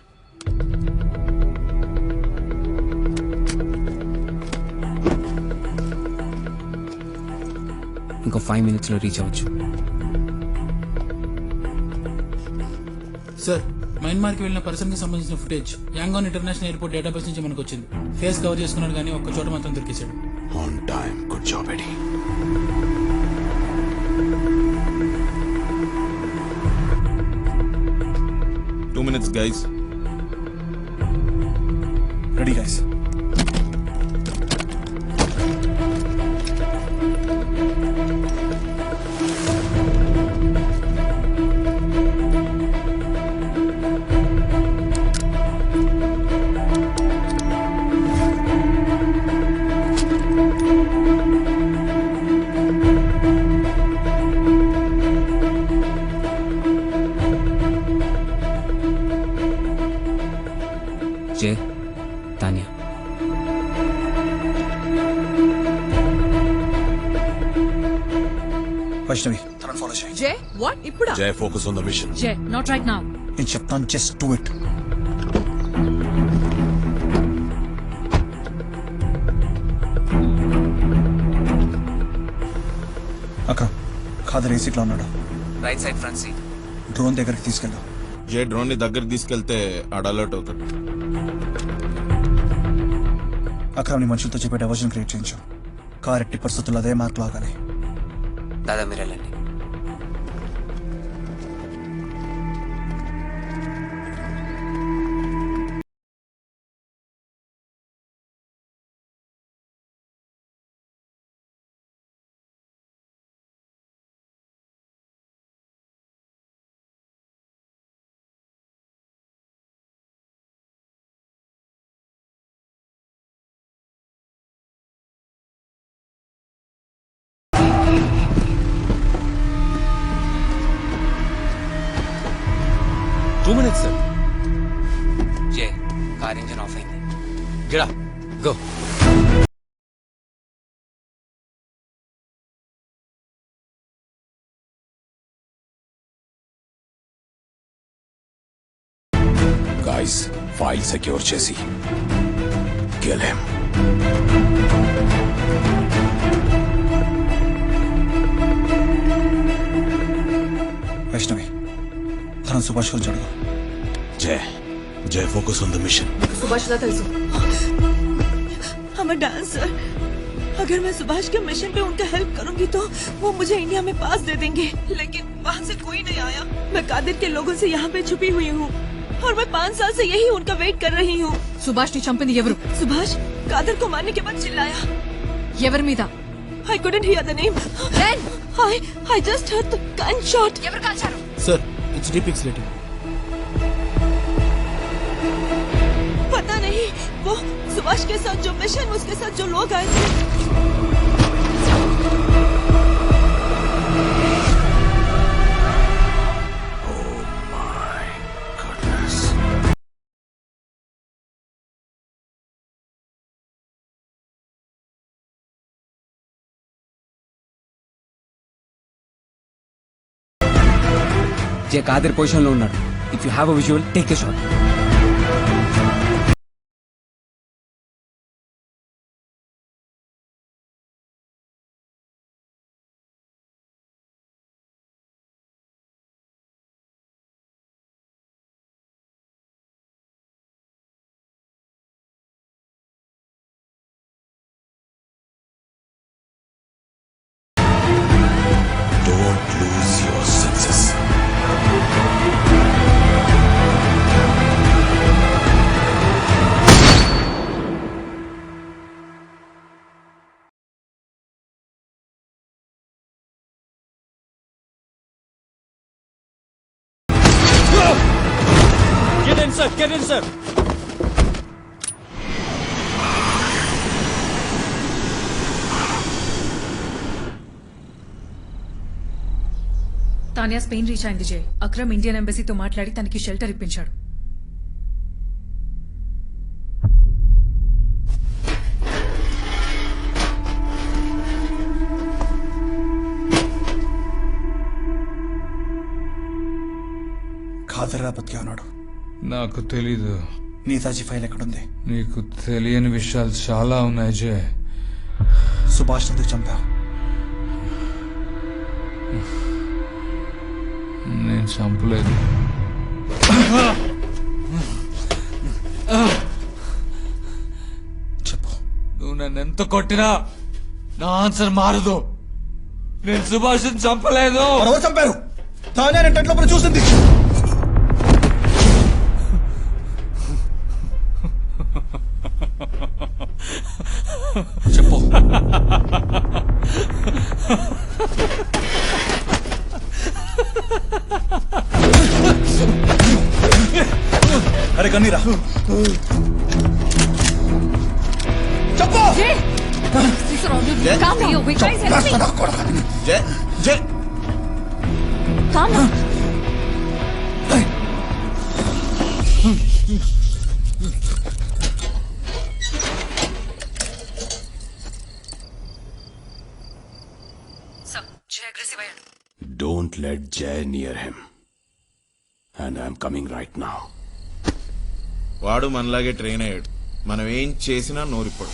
ఇంకో 5 minutes లో రీచ్ అవ్వచ్చు. సార్, మయన్మార్కి వెళ్ళిన పర్సన్ కి సంబంధించిన footage Yangon international airport database నుంచి మనకు వచ్చింది. ఫేస్ కవర్ చేసుకున్నాడు కానీ ఒక్క చోట మాత్రం దొరికేశాడు. On time, good job Eddie. Two minutes, guys. Ready guys. Jay, Tanya. Vaishnavi తనని ఫాలో చేయి. జే వాట్ ఇప్పుడా? Jai focus on the mission. Jay not right now. నేను చెప్తాను, just do it. Akram, Khadar ఏ సీట్లో ఉన్నాడు? Right side front seat. Drone దగ్గరికి తీసుకెళ్దాం. జే డ్రోన్ ని దగ్గరికి తీసుకెళ్తే ఆడ అలర్ట్ అవుతాడు. అక్రమ్ ని మనుషులతో చెప్పే డైవర్జన్ క్రియేట్ చేయించు. కార్ ఎట్టి పరిస్థితుల్లో అదే మార్క్ లాగాలి. దాదా మీరు వెళ్ళండి. sir. Jai, car engine off అయింది. Get up. Go. Guys, file secure చేసి kill him. వైష్ణవి తన సుభాష్ గురించి అడుగు. Jai focus on the mission. Subhash da తెలుసు. I'm a dancer. अगर मैं सुभाष के मिशन पे उनका हेल्प करूंगी तो वो मुझे इंडिया में पास दे देंगे, लेकिन वहाँ से कोई नहीं आया. मैं कादिर के लोगों से यहाँ पे छुपी हुई हूँ और मैं 5 साल से यही उनका वेट कर रही हूँ. సుభాష్ ని చంపింది ఎవరు? सुभाष कादिर को मारने के बाद चिल्लाया. ఎవరి మీద? I couldn't hear the name. Then I just heard the gunshot. ఎవరు కాల్చారు? Sir, it's డీపిక్స్లేటెడ్. पता नहीं, वो सुभाष के साथ जो मिशन, उसके साथ जो लोग आए थे. జే కాదిర్ పొజిషన్ లో ఉన్నాడు. If you have a visual, take a shot. Don't lose your senses. Get in, sir. Get in, sir. Tanya Spain reach అయింది జే. అక్రమ్ ఇండియన్ ఎంబసీతో మాట్లాడి తనకి షెల్టర్ ఇప్పించాడు. ఖాదర్ బతికే ఉన్నాడు. నాకు తెలీదు. నేతాజీ ఫైల్ ఎక్కడుంది? నీకు తెలియని విషయాలు చాలా ఉన్నాయి జే. సుభాష్ ఎందుకు చంపా? నేను చంపలేదు. ఎంత కొట్టినా నా ఆన్సర్ మారదు. నేను సుభాష్ చంపలేదు. ఎవరు చంపారు? తానే టెంట్ లోపల చూసింది. చెప్పు. అరే కన్నీరా చెప్పు. Don't let Jay near him. And I'm coming right now. వాడు మనలాగే ట్రైన్ అయ్యాడు. మనం ఏం చేసినా నోరిప్పుడు.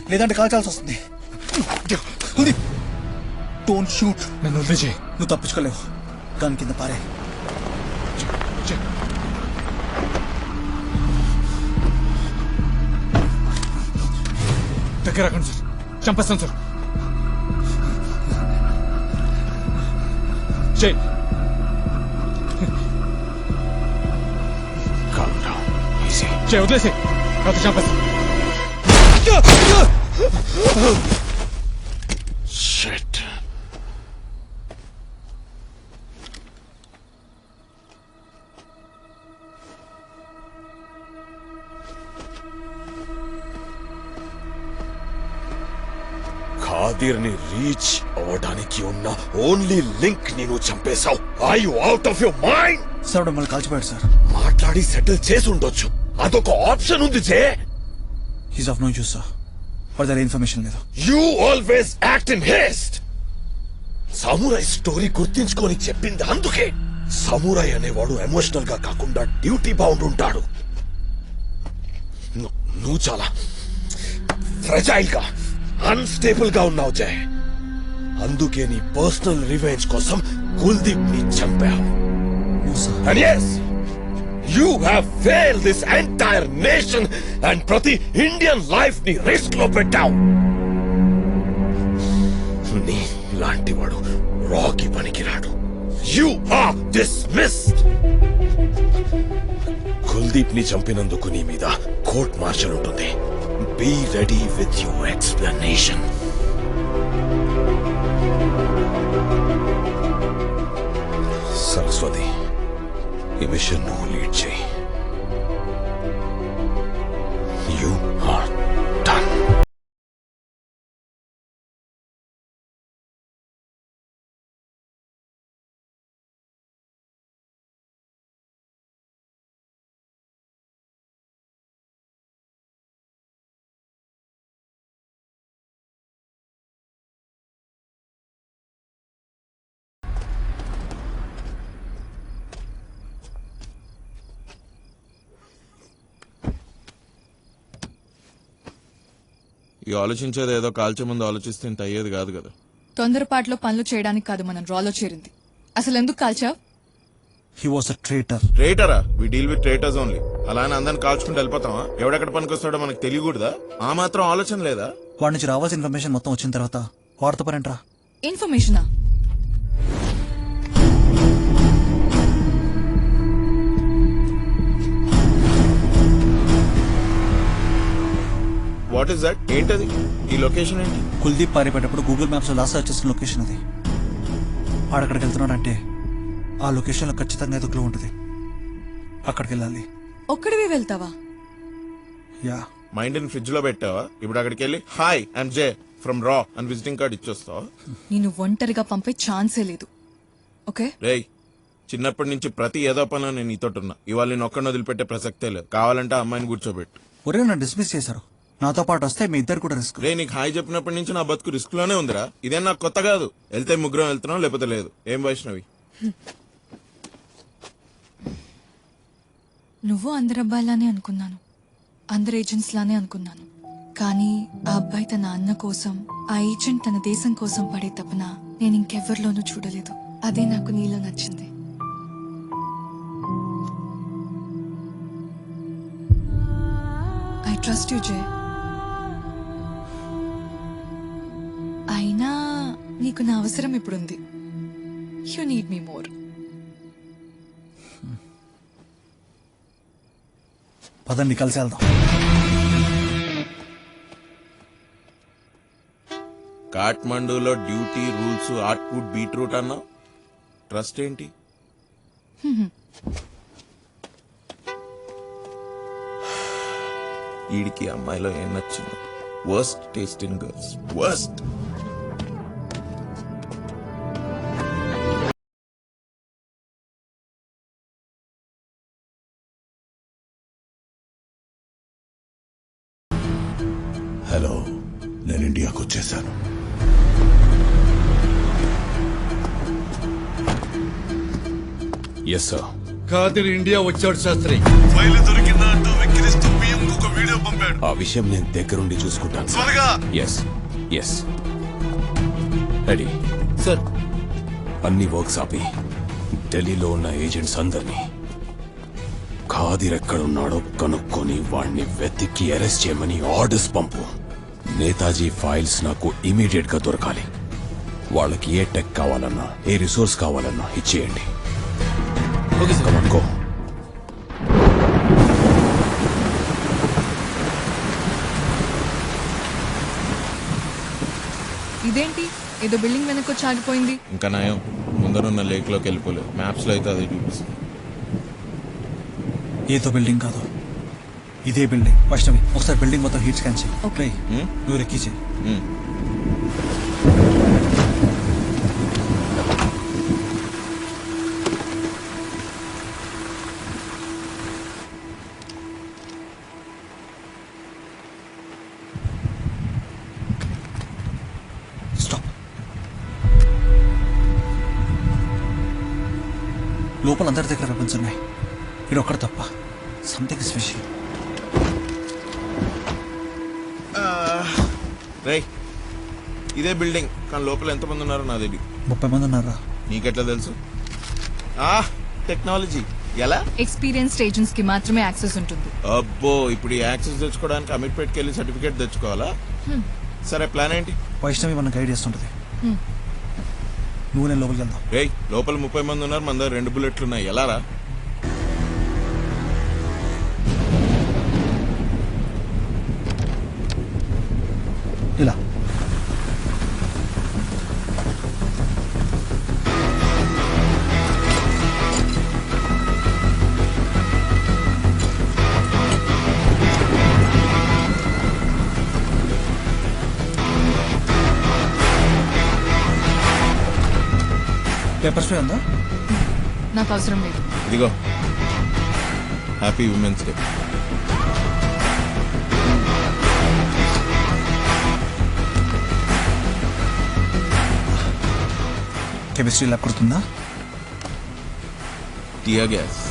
లేదంటే కాల్చాల్సి వస్తుంది. Don't shoot. నన్ను వదిలేయ్. నువ్వు తప్పించుకోలేవు. గన్ కింద పారే. దగ్గర రాకండి సార్, చంపేస్తాను సార్. చెయ్. చెయ్ వదిలేసే, అది చంపేస్తాను. Shit. ఖాదీర్ ని రీచ్ అవ్వడానికి ఉన్న ఓన్లీ లింక్ నేను చంపేశావు. Are you out of your mind? Sir మమ్మల్ని కాల్చిపోయాడు సార్. మాట్లాడి సెటిల్ చేసి ఉండొచ్చు. అదొక ఆప్షన్ ఉంది Jay. He's of no use sir. వాడి దగ్గర ఇన్ఫర్మేషన్ లేదు. You always act in haste. Samurai story గుర్తించుకొని చెప్పింది అందుకే. సమురై అనేవాడు ఎమోషనల్ గా కాకుండా డ్యూటీ బౌండ్ ఉంటాడు. నువ్వు చాలా ఫ్రెజైల్ గా అన్స్టేబుల్ గా ఉన్నావు జయ్. అందుకే నీ పర్సనల్ రివెంజ్ కోసం కుల్దీప్ ని చంపావు. And yes, you have failed this entire nation and ప్రతి ఇండియన్ లైఫ్ ని రిస్క్ లో పెట్టావు. నీ లాంటివాడు రాకి పనికిరాడు. You are dismissed. కుల్దీప్ ని చంపినందుకు నీ మీద కోర్ట్ మార్షల్ ఉంటుంది. Be ready with your explanation. Saraswati, ఈ మిషన్ నువ్వు లీడ్ చేయి. You are done. ఈ ఆలోచించేది ఏదో కాల్చే ముందు ఆలోచిస్తే ఇంత అయ్యేది కాదు కదా. తొందరపాట్లో పనులు చేయడానికి కాదు మనం రాలో చేరింది. అసలు ఎందుకు కాల్చావు? He was a traitor. ట్రేటరా? We deal with traitors only. అలానే అందరిని కాల్చుకుంటూ వెళ్ళిపోతావా? ఎవడెక్కడ పనికొస్తాడో మనకు తెలియకూడదా? ఆ మాత్రం ఆలోచన లేదా? వాడి నుంచి రావాల్సిన ఇన్ఫర్మేషన్ మొత్తం వచ్చిన తర్వాత వాడితో పనేంట్రా? ఇన్ఫర్మేషనా? What is that? ఏంటది? ఈ లొకేషన్ ఏంటి? కుల్దీప్ పారిపోయేటప్పుడు గూగుల్ మ్యాప్స్ లో లాస్ట్ సర్చ్ చేసిన లొకేషన్ అది. ఆడక్కడికి వెళ్తున్నాడంటే ఆ లొకేషన్ లో ఖచ్చితంగా ఏదో క్లూ ఉంటుంది. అక్కడికి వెళ్ళాలి. ఒక్కడివే వెళ్తావా? యా. మైండ్ ని ఫ్రిడ్జ్ లో పెట్టావా? ఇప్పుడు అక్కడికి వెళ్ళి హాయ్ ఐఎమ్ జే ఫ్రమ్ రా అని విజిటింగ్ కార్డ్ ఇచ్చొస్తావా? నేను ఒంటరిగా పంపే ఛాన్సే లేదు. ఓకే రేయ్, చిన్నప్పటి నుంచి ప్రతి ఏదో పని నేను నీతోటున్నా. ఇవాళ నేను ఒక్కడిని వదిలిపెట్టే ప్రసక్తే లేదు. కావాలంటే ఆ అమ్మాయిని కూర్చోబెట్టు. ఒరే నన్ను డిస్మిస్ చేశారు. నాతో పాటు వస్తే మీ ఇద్దరు కూడా రిస్క్. రే, నీకు హాయ్ చెప్పినప్పటి నుంచి నా బతుకు రిస్క్ లోనే ఉందిరా. ఇదేం నాకు కొత్త కాదు. వెళ్తే ముగ్గురం వెళ్తున్నాం, లేకపోతే లేదు. ఏం వైష్ణవి? నువ్వు అందరు అబ్బాయిలానే అనుకున్నాను, అందరు ఏజెంట్స్ లానే అనుకున్నాను. కానీ ఆ అబ్బాయి తన అన్న కోసం, ఆ ఏజెంట్ తన దేశం కోసం పడే తపన నేను ఇంకెవ్వరిలోనూ చూడలేదు. అదే నాకు నీలో నచ్చింది. I trust you Jay. అయినా నీకు నా అవసరం ఇప్పుడుంది. You need me more. పదండి కలిసి వెళ్దాం. కాఠ్మండూలో డ్యూటీ రూల్స్ అవుట్పుట్ బీట్రూట్ అన్నా ట్రస్ట్ ఏంటి? వీడికి అమ్మాయిలో ఏం నచ్చిందో? Worst taste in girls. Worst. Hello, నేను ఇండియాకు వచ్చేసాను. Yes sir. ఖాదర్ ఇండియా వచ్చాడు శాస్త్రి. ఫైల్ దొరికిందా అంటూ వెక్కిరిస్తూ పిఎంకు ఒక వీడియో పంపాడు. ఆ విషయం నేను దగ్గరుండి చూసుకుంటాను. త్వరగా. Yes yes ready sir. అన్ని వర్క్స్ ఆపి ఢిల్లీలో ఉన్న ఏజెంట్స్ అందరినీ ఖాదిర్ ఎక్కడున్నాడో కనుక్కొని వాణ్ణి వెతికి అరెస్ట్ చేయమని ఆర్డర్స్ పంపు. నేతాజీ ఫైల్స్ నాకు ఇమీడియట్ గా దొరకాలి. వాళ్ళకి ఏ టెక్ కావాలన్నా, ఏ రిసోర్స్ కావాలన్నా ఇచ్చేయండి. Okay sir. Come on go. ఇదేంటి ఏదో బిల్డింగ్ వెనకొచ్చి ఆగిపోయింది? ఇంకా నయం, ముందరున్న లేక్ లోకి వెళ్ళిపోలేదు. మ్యాప్స్ లో అయితే అది చూపిస్తుంది. ఏదో బిల్డింగ్ కాదు, ఇదే బిల్డింగ్. వైష్ణవి, ఒకసారి బిల్డింగ్ మొత్తం హీట్ స్కాన్ చేయి. ఓకే, నువ్వు రెక్కి చేయి. స్టాప్. లోపల అందరి దగ్గర వెపన్స్ ఉన్నాయి, ఇది ఒక్కడ తప్ప. Something special. రేయ్, ఇదే బిల్డింగ్, కానీ లోపల ఎంతమంది ఉన్నారో నా తెలియదు. 30 మంది ఉన్నారా? నీకెట్లా తెలుసు? టెక్నాలజీ ఎలా? ఎక్స్పీరియన్స్డ్ ఏజెంట్స్ కి మాత్రమే యాక్సెస్ ఉంటుంది. అబ్బో, ఇప్పుడు ఈ యాక్సెస్ తెచ్చుకోవడానికి అమీర్పేట్కి వెళ్ళి సర్టిఫికేట్ తెచ్చుకోవాలా? సరే, ప్లాన్ ఏంటి? వైష్ణవి మనం గైడ్ చేస్తుంటది. నువ్వు నేను లోపలికి వెళ్దాం. రేయ్, లోపల 30 మంది ఉన్నారు, మన దగ్గర 2 బుల్లెట్లు ఉన్నాయి. ఎలా రా? ఇలా. పేపర్ స్ప్రే ఉందా? నాకు అవసరం లేదు. ఇదిగో, happy women's day. Chemistry lab కుడుతుందా? Tear gas.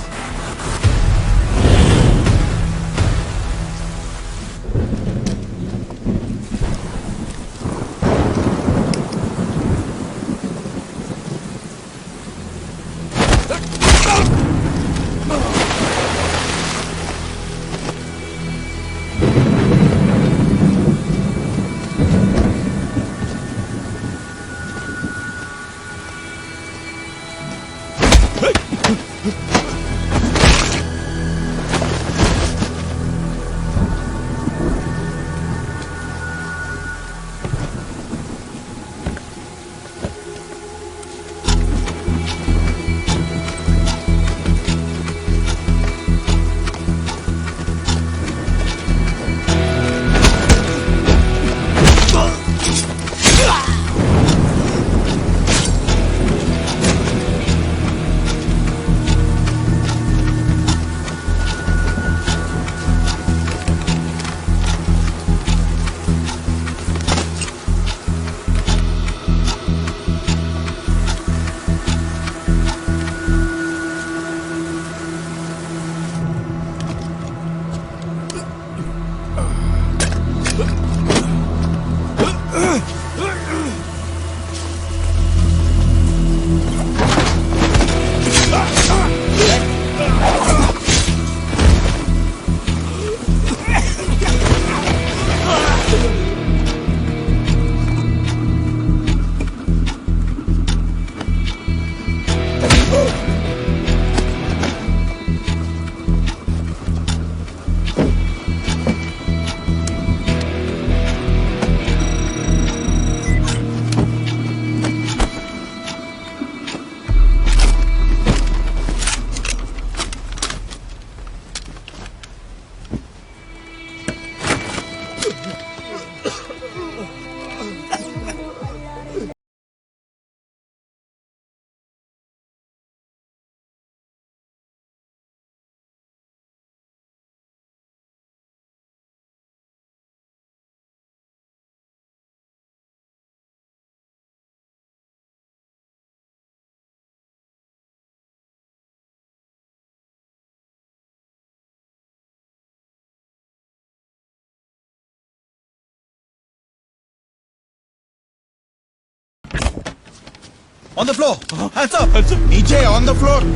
On the floor hands up నీచే ఆన్ ద ఫ్లోర్.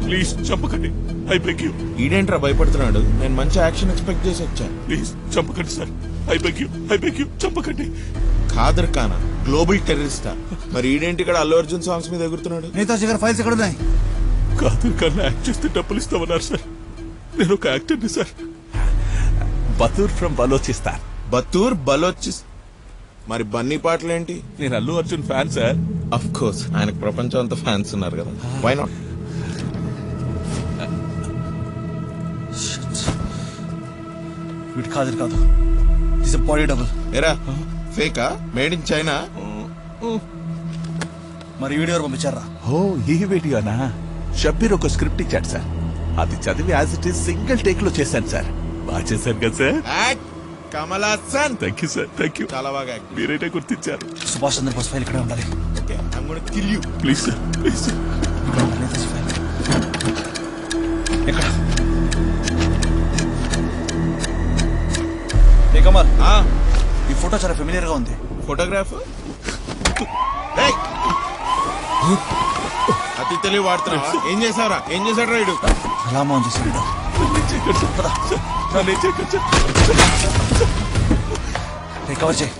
ప్లీజ్ చంపకండి, ఐ బెగ్ యూ. ఈడేంట్రా భయపడుతున్నాడు? నేను మంచి యాక్షన్ ఎక్స్పెక్ట్ చేసి వచ్చాను. ప్లీజ్ చంపకండి సార్, ఐ బెగ్ యూ చంపకండి. ఖాదర్ ఖానా గ్లోబల్ టెర్రరిస్టా? మరి ఈడేంటి ఇక్కడ అల్లు అర్జున్ సాంగ్స్ మీద ఎగురుతున్నాడు? నేతాజీ గారి ఫైల్స్ ఎక్కడ ఉన్నాయి? కాదర్ కన్నా యాక్ట్ చేస్తే డబ్బులు ఇస్తామన్నారు సార్. నేను ఒక యాక్టర్ని సార్. బతూర్ ఫ్రమ్ బలోచిస్తాన్. బతూర్ బలోచిస్. మరి బన్నీ పాటలు ఏంటి? నేను Allu Arjun fan sir. Of course, ఆయనకు ప్రపంచం అంతా ఫ్యాన్స్ ఉన్నారు కదా. Why not? వీటి ఖాదర్ కాదు, దిస్ బాడీ డబుల్. ఎరా ఫేకా? Made in China? మరి వీడియో పంపించారా? ఓ ఈ వీడియోనా? షబ్బీర్ ఒక స్క్రిప్ట్ ఇచ్చాడు సార్, అది చదివి as it is single take లో చేశాను సార్. బాగా చేశాను కదా sir. Kamal Haasan. Thank you sir, thank you. చాలా బాగా యాక్ట్. మీరైతే గుర్తించారు. సుభాష్ చంద్రబోస్ ఫైల్ ఇక్కడే ఉండాలి. Okay, I am gonna kill you. Please sir, please sir. ఎక్కడ? ఏ కమల్, ఈ ఫోటో చాలా ఫెమిలియర్ గా ఉంది. ఫోటోగ్రాఫ్ అతి తెలివి వాడుతున్నావా? ఏం చేసావురా? ఏం చేశాడు రైడు? అలా మోహన్ చేసి కవర్ చేయి.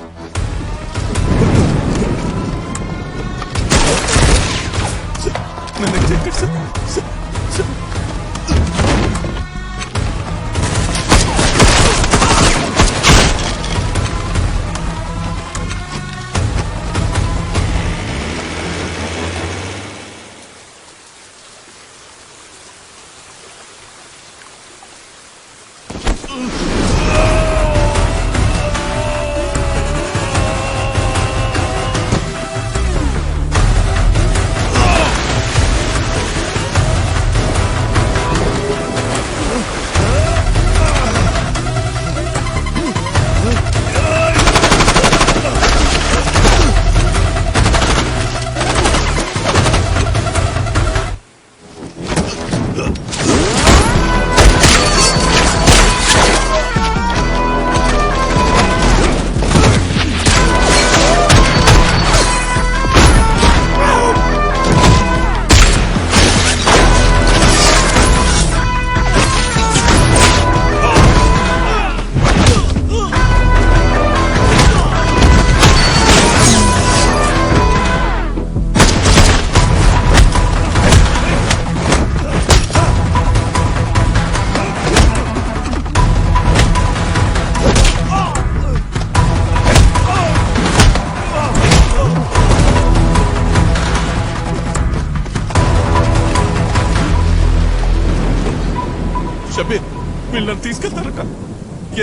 షబ్బీర్, వీళ్ళు నన్ను తీసుకెళ్తారట.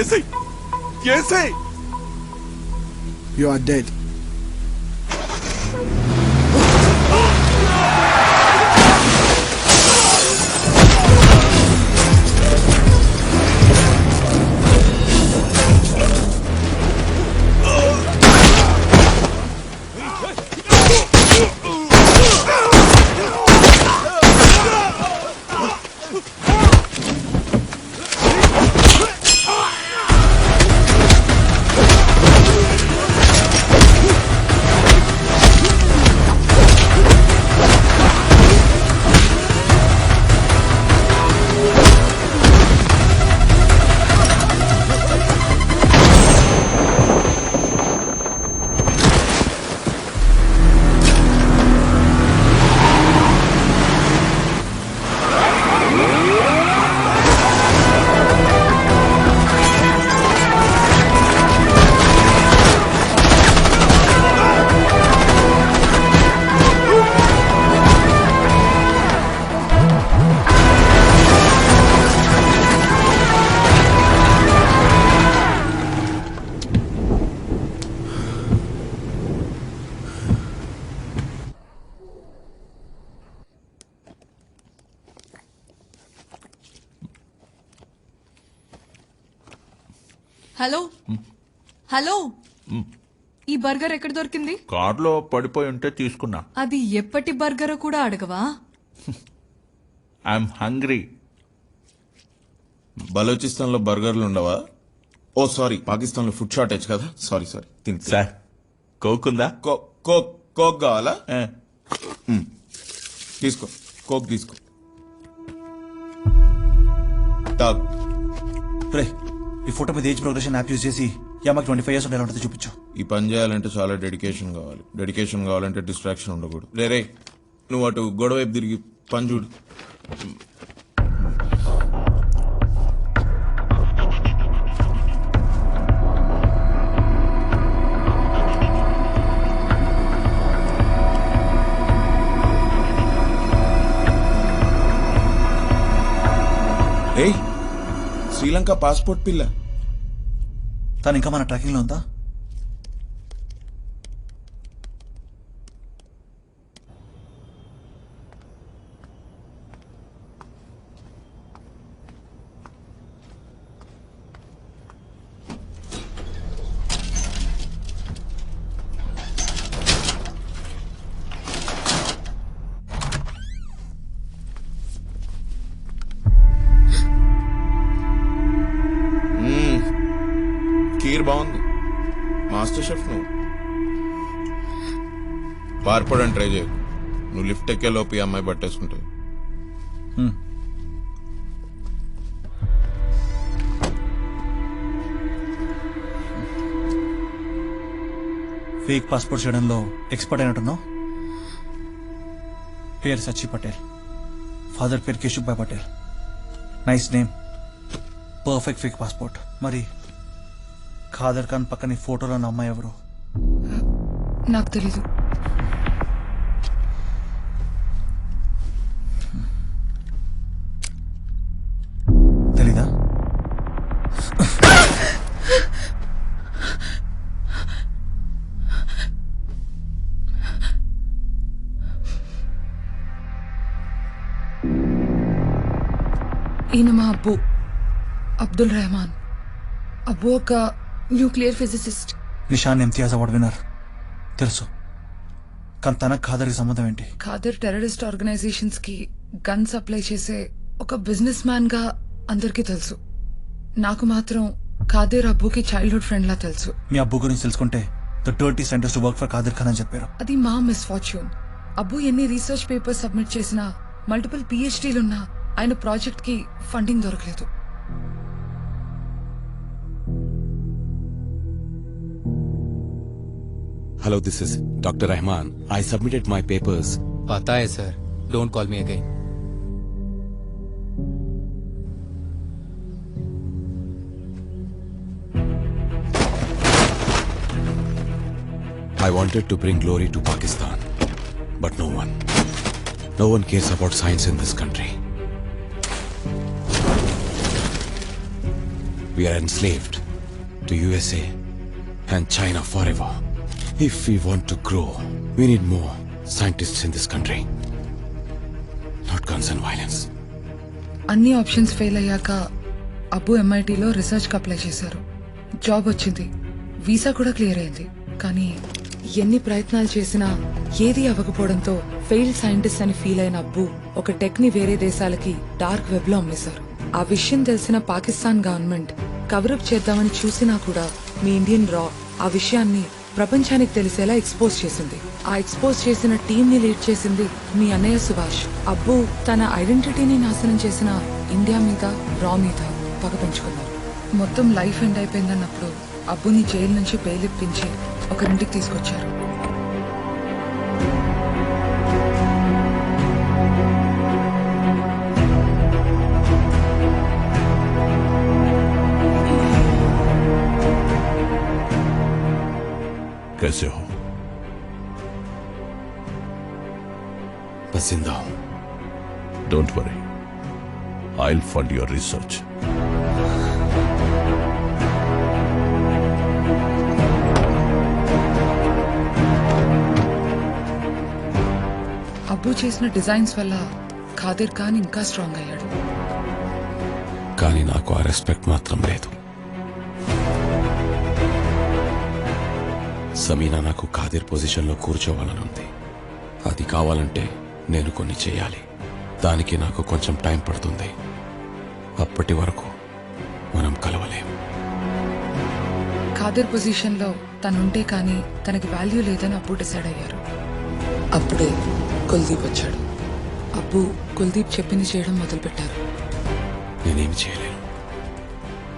ఏసై, ఏసై. You are dead. Hello hello, ఈ బర్గర్ ఎక్కడ దొరికింది? కార్లో పడిపోయి ఉంటే తీసుకున్నా. అది ఎప్పటి బర్గర్ కూడా అడగవా? I'm hungry. బలోచిస్తాన్ లో బర్గర్లు ఉండవా? ఓ సారీ, పాకిస్తాన్ లో ఫుడ్ షార్టేజ్ కదా. Sorry sorry. సార్ కోక్ ఉందా? కోక్ కావాలా తీసుకో, కోక్ తీసుకో. తాగు. రే ఈ ఫోటో మీద ఏజ్ ప్రోగ్రెషన్ యాప్ యూజ్ చేసి యమ్మకి 25 years ఉంటే ఎలా ఉంటుందో చూపించు. ఈ పని చేయాలంటే చాలా డెడికేషన్ కావాలి. డెడికేషన్ కావాలంటే డిస్ట్రాక్షన్ ఉండకూడదు. రే నువ్వు అటు గొడవ వైపు తిరిగి పని చూడు. ఏయ్ శ్రీలంక పాస్పోర్ట్ పిల్ల. తను ఇంకా మన ట్రాకింగ్ లో ఉందా? కీర్ బాగుంది. మాస్టర్ షెఫ్ నువ్వు. పారిపోవడానికి ట్రై చేయకు. నువ్వు లిఫ్ట్ ఎక్కే లోపు ఈ అమ్మాయి పట్టేసుకుంటావు. ఫేక్ పాస్పోర్ట్ చేయడంలో ఎక్స్పర్ట్ అయినట్టున్నావు. పేరు సచి పటేల్, ఫాదర్ పేరు Keshubhai Patel. Nice name, perfect fake passport. మరి ఖాదర్ ఖాన్ పక్కన ఫోటోలో ఉన్న అమ్మాయి ఎవరు? నాకు తెలీదు. తెలీదా? ఈయన మా అబ్బు, అబ్దుల్ రెహమాన్. అబ్బు ఒక nuclear physicist. Nishan Imtiaz award winner. తెలుసు, కానీ తనకు ఖాదర్కి సంబంధం ఏంటి? ఖాదర్ టెర్రరిస్ట్ ఆర్గనైజేషన్స్ కి గన్ సప్లై చేసే ఒక బిజినెస్ మ్యాన్ గా అందరికీ తెలుసు. నాకు మాత్రం ఖాదర్ అబ్బుకి చైల్డ్హుడ్ ఫ్రెండ్ లా తెలుసు. మీ అబ్బు గురించి తెలుసుకుంటే the dirty scientist work for Khader Khan అని చెప్పారు. అది మా మిస్ఫార్చ్యూన్. అబ్బు ఎన్ని రీసెర్చ్ పేపర్స్ సబ్మిట్ చేసినా, మల్టిపుల్ PhDలున్నా ఆయన ప్రాజెక్ట్ కి ఫండింగ్ దొరకలేదు. Hello, this is Dr. Rahman. I submitted my papers. पता है sir, don't call me again. I wanted to bring glory to Pakistan, but no one cares about science in this country. We are enslaved to USA and China forever. If we want to grow, we need more scientists in this country, not guns and violence. అన్ని options fail అయ్యాక అబ్బు MITలో research కి apply చేశారు. Job వచ్చింది, visa కూడా clear అయింది. కానీ ఎన్ని ప్రయత్నాలు చేసినా ఏది అవ్వకపోవడంతో ఫెయిల్డ్ సైంటిస్ట్ అని ఫీల్ అయిన అబ్బు ఒక టెక్ ని వేరే దేశాలకి డార్క్ వెబ్ లో అమ్మేశారు. ఆ విషయం తెలిసిన పాకిస్తాన్ గవర్నమెంట్ కవరప్ చేద్దామని చూసినా కూడా మీ ఇండియన్ రా ఆ విషయాన్ని ప్రపంచానికి తెలిసేలా ఎక్స్పోజ్ చేసింది. ఆ ఎక్స్పోజ్ చేసిన టీమ్ ని లీడ్ చేసింది మీ అన్నయ్య సుభాష్. అబ్బు తన ఐడెంటిటీని నాశనం చేసిన ఇండియా మీద, రా మీద పగ పెంచుకున్నారు. మొత్తం లైఫ్ ఎండ్ అయిపోయిందన్నప్పుడు అబ్బుని జైలు నుంచి బెయిల్ ఇప్పించి ఒకరింటికి తీసుకొచ్చారు. कैसे हो? बस जिंदा हूं. Don't worry. I'll fund your research. అబ్బు చేసిన డిజైన్స్ వల్ల ఖాదర్ ఖాన్ ఇంకా స్ట్రాంగ్ అయ్యాడు. కానీ నాకు ఆ రెస్పెక్ట్ మాత్రం లేదు. సమీనా నాకు ఖాదర్ పొజిషన్లో కూర్చోవాలని ఉంది. అది కావాలంటే నేను కొన్ని చేయాలి. దానికి నాకు కొంచెం టైం పడుతుంది. అప్పటి వరకు మనం కలవలేం. ఖాదర్ పొజిషన్ లో తనుంటే కానీ తనకి వాల్యూ లేదని అబ్బు డిసైడ్ అయ్యారు. అప్పుడే కుల్దీప్ వచ్చాడు. అబ్బు కుల్దీప్ చెప్పింది చేయడం మొదలుపెట్టారు. నేనేమి చేయలేను.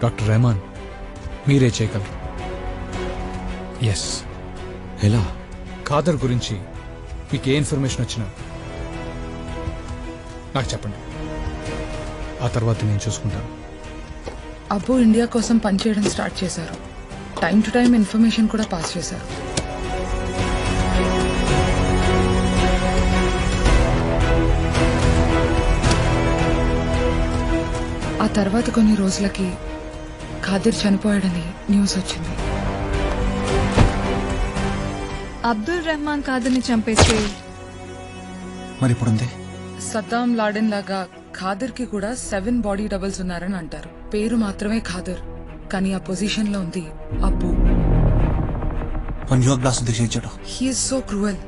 డాక్టర్ రెహమాన్, మీరే చేయగలరు. ఎస్. ఎలా? ఖాదర్ గురించి మీకు ఏ ఇన్ఫర్మేషన్ వచ్చినా నాకు చెప్పండి. ఆ తర్వాత నేను చూసుకుంటాను. అబ్బు ఇండియా కోసం పనిచేయడం స్టార్ట్ చేశారు. టైం టు టైం ఇన్ఫర్మేషన్ కూడా పాస్ చేశారు. ఆ తర్వాత కొన్ని రోజులకి ఖాదిర్ చనిపోయాడని న్యూస్ వచ్చింది. అబ్దుల్ రెహమాన్ ఖాదర్ని చంపేస్తే మరి ఇప్పుడుంది. సద్దాం లాడెన్ లాగా ఖాదర్ కి కూడా 7 బాడీ డబుల్స్ ఉన్నారని అంటారు. పేరు మాత్రమే ఖాదర్, కానీ ఆ పొజిషన్ లో ఉంది అబ్బు. He's so cruel.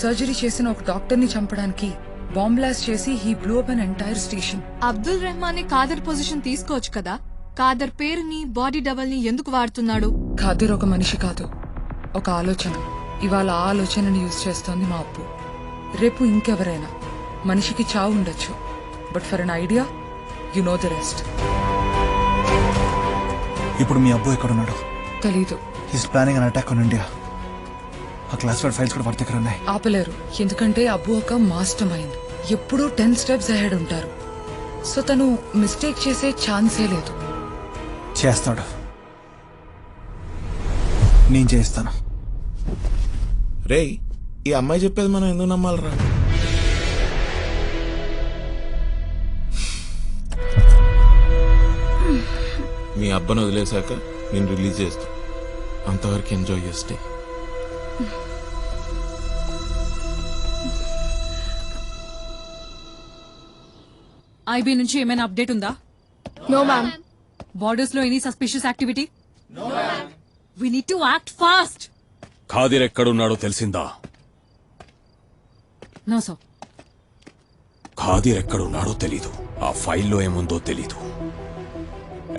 సర్జరీ చేసిన ఒక డాక్టర్ ని చంపడానికి బాంబ్ బ్లాస్ట్ చేసి he blew up an entire station. Abdul Rahman Khadar position తీసుకోవచ్చు కదా. ఖాదర్ పేరుని బాడీ డబల్ ని ఎందుకు వాడుతున్నాడు? ఖాదర్ ఒక మనిషి కాదు, ఒక ఆలోచన. ఇవాళ ఆ ఆలోచనని యూజ్ చేస్తోంది మా అబ్బు. రేపు ఇంకెవరైనా. మనిషికి చావు ఉండొచ్చు, but for an idea you know the rest. ఇప్పుడు మీ అబ్బు ఎక్కడున్నాడు? తెలీదు. His planning an attack on India. ఆ క్లాసిఫైడ్ ఫైల్స్ కూడా వారి దగ్గర ఉన్నాయి. ఆపలేరు, ఎందుకంటే అబ్బు ఒక మాస్టర్ మైండ్. ఎప్పుడూ 10 steps అహెడ్ ఉంటారు. సో తను మిస్టేక్ చేసే ఛాన్సే లేదు. చేస్తాడు. నేను చేస్తాను. రే, ఈ అమ్మాయి చెప్పేది మనం ఎందుకు నమ్మాలరా? మీ అబ్బను వదిలేశాక నేను రిలీజ్ చేస్తా. అంతవరకు ఎంజాయ్ చేస్తే. ఐబీ నుంచి ఏమైనా అప్డేట్ ఉందా? No ma'am. బార్డర్స్ లో any suspicious activity? We need to act fast. Khadir ఎక్కడున్నాడో తెలిసిందా? No sir. ఖాదిర్ ఎక్కడున్నాడో తెలీదు. ఆ ఫైల్లో ఏముందో తెలీదు.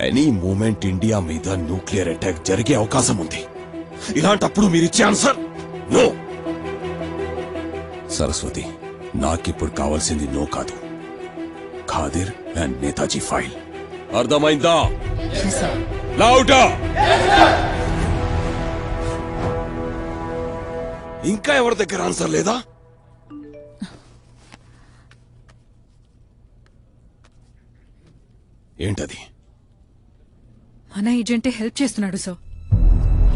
ఎనీ మూమెంట్ ఇండియా మీద న్యూక్లియర్ అటాక్ జరిగే అవకాశం ఉంది. ఇలాంటప్పుడు మీరిచ్చే ఆన్సర్ నో. సరస్వతి, నాకిప్పుడు కావాల్సింది నో కాదు, ఖాదిర్ అండ్ నేతాజీ ఫైల్. అర్థమైందా? లౌడా. ఇంకా ఎవరి దగ్గర ఆన్సర్ లేదా? ఏంటది? మన ఏజెంటే హెల్ప్ చేస్తున్నాడు సార్.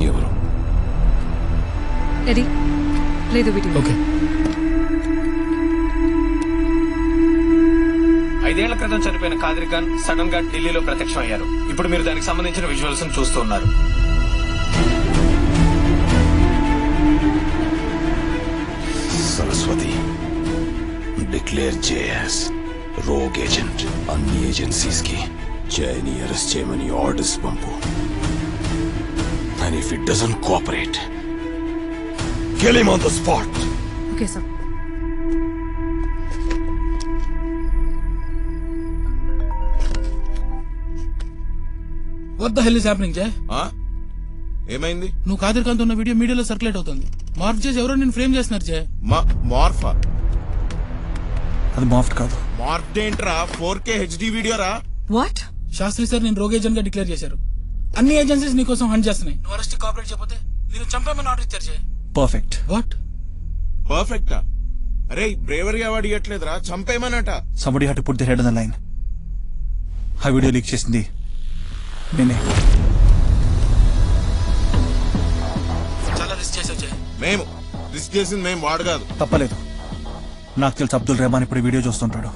ఎవరు? ఎడి లేదు వీటి. ఓకే. 5 ఏళ్ల క్రితం చనిపోయిన ఖాదిర్ ఖాన్ సడన్ గా ఢిల్లీలో ప్రత్యక్షం అయ్యారు. ఇప్పుడు మీరు దానికి సంబంధించిన విజువల్స్ చూస్తూ ఉన్నారు. Saraswati, declare Jay as rogue agent. అన్ని ఏజెన్సీస్ కి జైని అరెస్ట్ చేయమని ఆర్డర్స్ పంపు. And if it doesn't cooperate, kill him on the spot. Okay sir. What the hell is happening Jay? ఏమైంది? నువ్వు ఖాదిర్ ఖాన్ తో ఉన్న వీడియో మీడియాలో సర్క్యులేట్ అవుతుంది. మార్ఫ్ చేసి ఎవరో నేను ఫ్రేమ్ చేస్తున్నారు జే. మార్ఫా? అది మార్ఫ్ కాదు. మార్ఫ్ ఏంట్రా? 4K HD వీడియో రా. వాట్? శాస్త్రి సార్ నేను రోగ్ ఏజెంట్ గా డిక్లేర్ చేశారు. అన్ని ఏజెన్సీస్ నీ కోసం హంట్ చేస్తున్నాయి. నువ్వు అరెస్ట్ కోఆపరేట్ చేయకపోతే నేను చంపేమని ఆర్డర్ ఇచ్చారు జే. పర్ఫెక్ట్. వాట్? పర్ఫెక్టా? అరే బ్రేవరీగా వాడు ఇవ్వట్లేదురా, చంపేమనట. somebody had to put their head on the line. ఆ వీడియో లీక్ చేసింది నేనే. చాలా రిస్క్ చేసావు జే. మేము రిస్క్ చేసింది మేము, వాడు కాదు. తప్పలేదు. నాకు తెలుసు అబ్దుల్ రెహమాన్ ఇప్పుడు వీడియో చూస్తుంటాడు.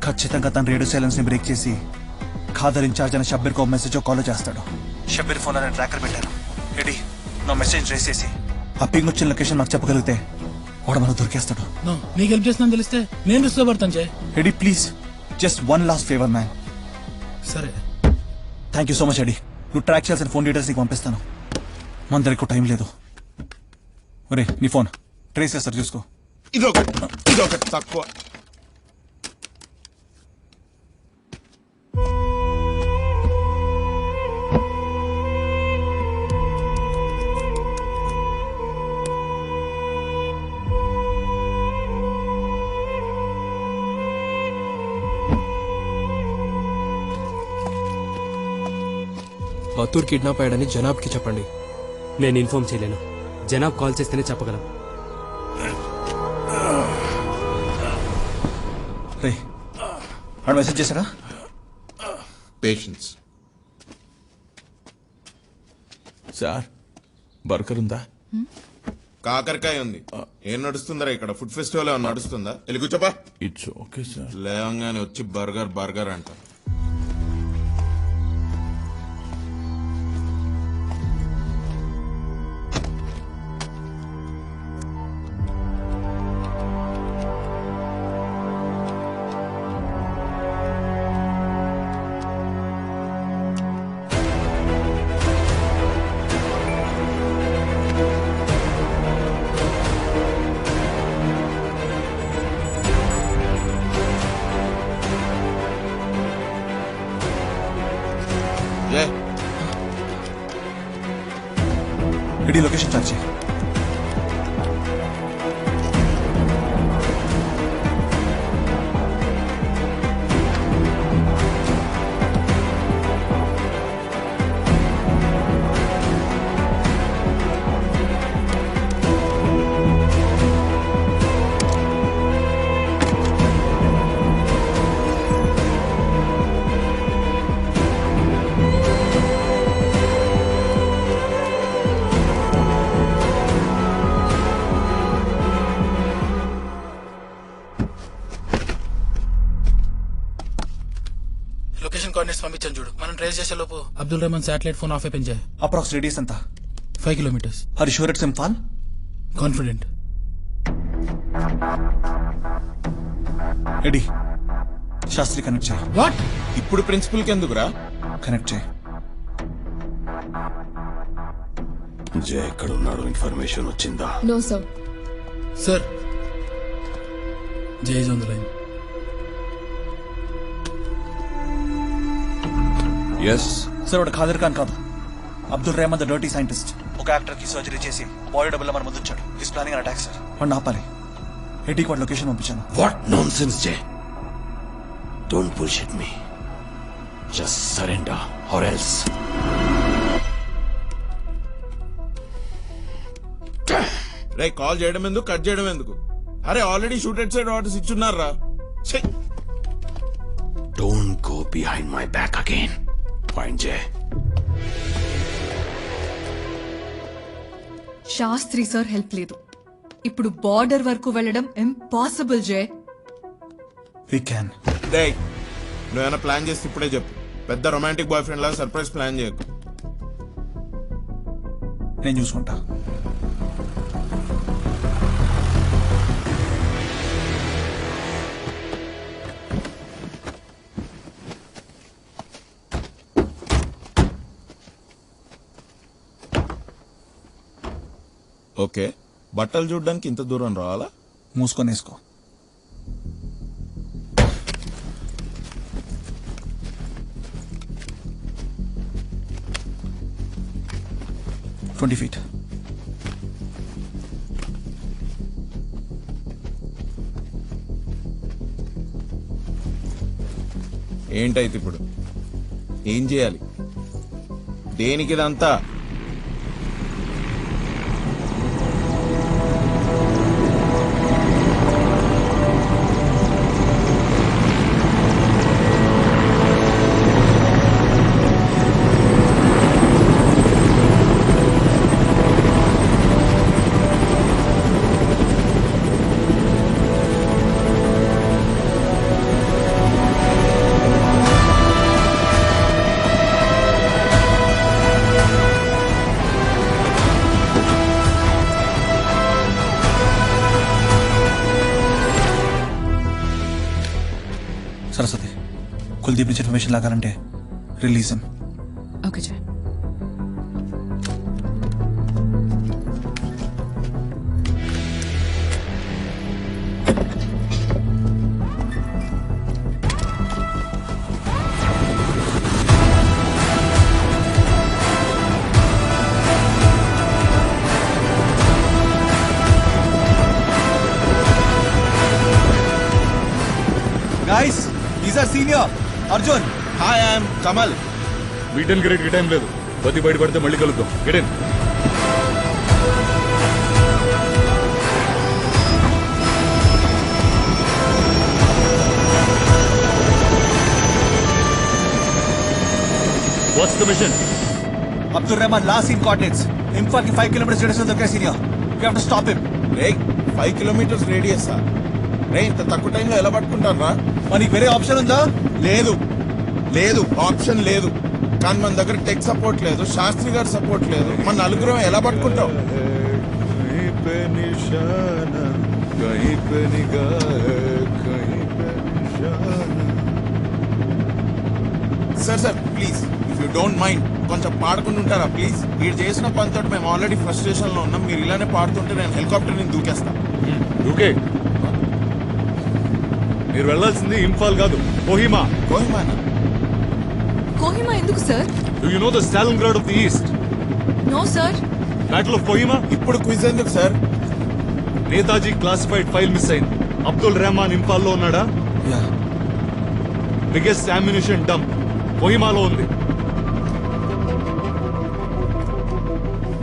ఖచ్చితంగా తన రేడియో సైలెన్స్ ని బ్రేక్ చేసి ఖాదర్ ఇన్ఛార్జ్ అయిన షబ్బీర్ కు మెసేజ్ కాల్ చేస్తాడు. షబ్బీర్ ఫోన్ అనే ట్రాకర్ పెట్టారు. ఎడి నా మెసేజ్ ట్రేస్ చేసి ఆ పింగ్ వచ్చిన లొకేషన్ నాకు చెప్పగలిగితే వాడు మనం దొరికేస్తాడు. నీకు హెల్ప్ చేస్తున్నా తెలిస్తే నేను రిస్క్ లో పడతాను Jay. Eddie please, just one last favour man. సరే. Thank you so much Eddie. నువ్వు ట్రాక్ చేయాల్సిన ఫోన్ డీటెయిల్స్ నీకు పంపిస్తాను. మన దగ్గర టైం లేదు. ఒరే నీ ఫోన్ ట్రేస్ చేస్తారు చూసుకో. ఇదొకటి తక్కువ. మత్తూర్ కిడ్నాప్ అయ్యాడని జనాబ్కి చెప్పండి. నేను ఇన్ఫార్మ్ చేయలేను. జనాబ్ కాల్ చేస్తేనే చెప్పగలం. రే వాడు మెసేజ్ చేశారా? పేషెన్స్. సార్ బర్గర్ ఉందా? కాకరకాయ ఉంది. ఏం నడుస్తుందా ఇక్కడ? ఫుడ్ ఫెస్టివల్ ఏమన్నా నడుస్తుందా? వెళ్ళి కూర్చోపా. It's okay sir. లేవంగానే వచ్చి బర్గర్ బర్గర్ అంట. రెడీ లొకేషన్ చార్జ్ చేయి. లొకేషన్ కోఆర్డినేట్స్ పంపించాను చూడు. మనం ట్రేస్ చేసే లోపు Abdul Rehman satellite phone off అయిపోయింది. అప్రాక్స్ రేడియస్ ఎంత? 5 kilometers. Are you sure it's Imphal? Confident. Ready. Shastri connect చేయి. వాట్? ఇప్పుడు ప్రిన్సిపల్ కి ఎందుకురా? కనెక్ట్ చేయి. జయ ఎక్కడ ఉన్నాడు? ఇన్ఫర్మేషన్ వచ్చిందా? No sir. Sir Jai is on the line. Yes sir వాడు ఖాదర్ ఖాన్ కాదు, Abdul Rehman the dirty scientist. ఒక యాక్టర్ కి సర్జరీ చేసి బాడీ డబ్బుల్లో మన ముందు ఉంచాడు. Is planning an attack sir. వాడిని ఆపాలి. ఎయిటీకి వాడి లొకేషన్ పంపించాను. What nonsense Jay. Don't bullshit me. Just surrender or else. రే కాల్ చేయడం ఎందుకు, కట్ చేయడం ఎందుకు? అరే already shoot at sight orders ఇచ్చున్నారా? Don't go behind my back again. Fine Jay. Shastri sir help లేదు. ఇప్పుడు బార్డర్ వరకు వెళ్ళడం ఇంపాసిబుల్ జే. We can. డే నువ్వేమైనా ప్లాన్ చేస్తే ఇప్పుడే చెప్పు. పెద్ద రొమాంటిక్ బాయ్ ఫ్రెండ్ లాగా సర్ప్రైజ్ ప్లాన్ చేయకు. నేను చూసుకుంటా. ఓకే, బట్టలు చూడడానికి ఇంత దూరం రావాలా? మూసుకొని వేసుకో. $20 feet. ఏంటైతే ఇప్పుడు ఏం చేయాలి? దేనికి ఇదంతా? సరస్వతి, కుల్దీప్ నుంచి ఇన్ఫర్మేషన్ లాగాలంటే రిలీజ్ హిమ్. ఓకే జై. Guys, he's our senior, Arjun. Hi, I am Kamal. వీటెన్ grade కి టైం లేదు. బతి బయటపడితే మళ్ళీ కలుద్దాం. Get in. What's the mission? Abdul Rahman last in coordinates. Imphal కి 5 కిలోమీటర్స్ రేడియస్ లో దొరికాయి senior. You have to stop him. రే 5 కిలోమీటర్స్ రేడియస్ రే ఇంత తక్కువ టైంలో ఎలా పట్టుకుంటారా? మనకి వేరే ఆప్షన్ ఉందా? లేదు లేదు ఆప్షన్ లేదు. కానీ మన దగ్గర టెక్ సపోర్ట్ లేదు, శాస్త్రి గారి సపోర్ట్ లేదు. మన నలుగురం ఎలా పట్టుకుంటాం? Sir sir please if you don't mind కొంచెం పాడుకుంటూ ఉంటారా ప్లీజ్? మీరు చేసిన పనితో మేము ఆల్రెడీ ఫ్రస్ట్రేషన్ లో ఉన్నాం. మీరు ఇలానే పాడుతుంటే నేను హెలికాప్టర్ నుంచి దూకేస్తా. ఓకే, మీరు వెళ్ళాల్సింది ఇంఫాల్ కాదు, కోహిమా. కోహిమానా? కోహిమా ఎందుకు sir? Do you know the Stalingrad of the East? No sir. Battle of Kohima? ఇప్పుడు క్విజ్ ఎందుకు sir? Netaji classified file miss అయింది. అబ్దుల్ రెహమాన్ ఇంఫాల్ లో ఉన్నాడా? బిగ్గెస్ట్ అమ్యునిషన్ డంప్ కోహిమాలో ఉంది.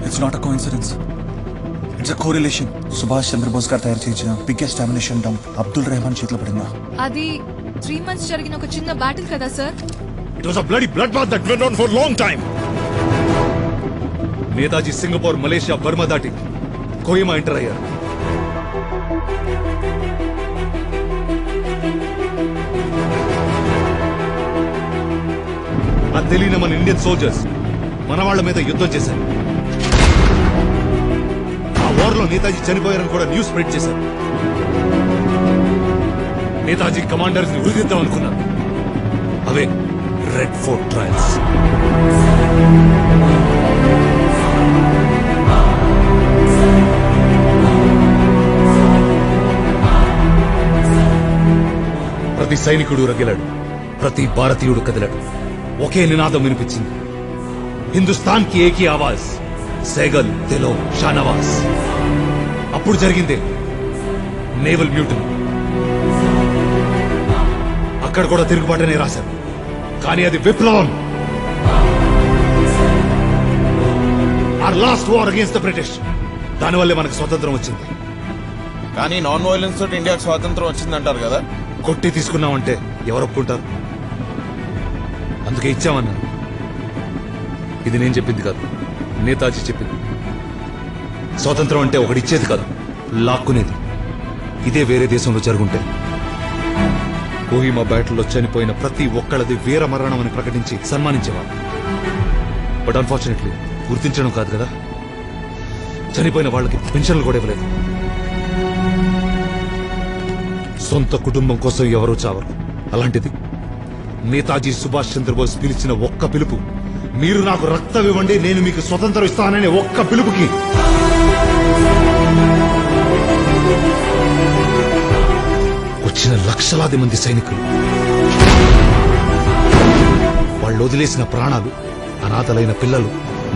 It's not a coincidence, it's a correlation. Subhash Chandrabose గారు తయారు చేయించిన biggest ammunition dump Abdul Rehman చేతిలో పడిందా? అది 3 months జరిగిన ఒక చిన్న బ్యాటిల్ కదా sir. It was a bloody bloodbath that went on for a long time. Netaji Singapore, Malaysia, Burma దాటి కోహిమా ఎంటర్ అయ్యారు. అది తెలియని మన ఇండియన్ సోల్జర్స్ మన వాళ్ళ మీద యుద్ధం చేశారు. ఆ వార్ లో నేతాజీ చనిపోయారని కూడా న్యూస్ స్ప్రెడ్ చేశారు. నేతాజీ కమాండర్స్ ని ఉరిదిద్దాం అనుకున్నారు. అవే రెడ్ ఫోర్ట్ ట్రయల్స్. ప్రతి సైనికుడు రగిలాడు, ప్రతి భారతీయుడు కదిలాడు. ఒకే నినాదం వినిపించింది, హిందుస్థాన్ కి ఏకీ ఆవాజ్, సైగల్ దిలో షానవాజ్. అప్పుడు జరిగిందే నేవల్ మ్యూటన్. అక్కడ కూడా తిరుగుబాటనే రాశారు, కానీ అది విప్లవం. Our last war against the British. దానివల్లే మనకు స్వాతంత్రం వచ్చింది. కానీ నాన్ వైలెన్స్ తోటి ఇండియాకి స్వాతంత్రం వచ్చిందంటారు కదా? కొట్టి తీసుకున్నామంటే ఎవరు ఒప్పుకుంటారు? అందుకే ఇచ్చామన్నారు. ఇది నేను చెప్పింది కాదు, నేతాజీ చెప్పింది. స్వాతంత్రం అంటే ఒకడిచ్చేది కాదు, లాక్కునేది. ఇదే వేరే దేశంలో జరుగుంటే కోహిమా బ్యాటిల్లో చనిపోయిన ప్రతి ఒక్కళ్ళది వీర మరణం అని ప్రకటించి సన్మానించేవారు. బట్ అన్ఫార్చునేట్లీ గుర్తించడం కాదు కదా, చనిపోయిన వాళ్ళకి పెన్షన్లు కూడా ఇవ్వలేదు. సొంత కుటుంబం కోసం ఎవరూ చావరు. అలాంటిది నేతాజీ సుభాష్ చంద్రబోస్ పిలిచిన ఒక్క పిలుపు, మీరు నాకు రక్తం ఇవ్వండి నేను మీకు స్వతంత్రం ఇస్తాననే ఒక్క పిలుపుకి వచ్చిన లక్షలాది మంది సైనికులు, వాళ్ళు వదిలేసిన ప్రాణాలు, అనాథలైన పిల్లలు,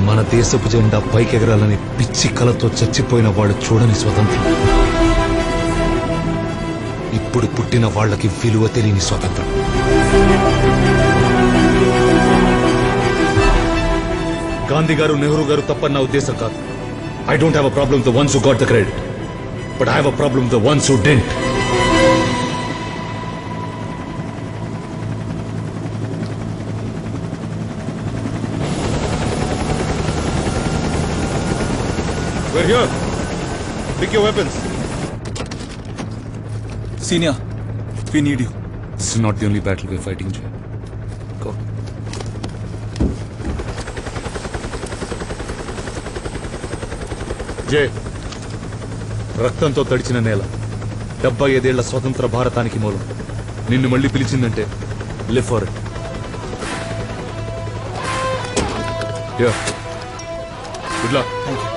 మన దేశపు జెండా పైకెగరాలని పిచ్చి కలతో చచ్చిపోయిన వాళ్ళు చూడని స్వతంత్రం. ఇప్పుడు పుట్టిన వాళ్ళకి విలువ తెలియని స్వాతంత్రం. గాంధీ గారు, నెహ్రూ గారు తప్పని నా ఉద్దేశం కాదు. I don't have a problem the ones who got the credit, but I have a problem the ones who didn't. We're here. Pick your weapons. Senior, we need you. This is not the only battle we're fighting, Jay. Go. Jay, రక్తంతో తడిచిన నేల, 75 ఏళ్ల స్వతంత్ర భారతానికి మూలం. నిన్ను మళ్ళీ పిలిచిందంటే live for it. Yeah. Good luck. Thank you.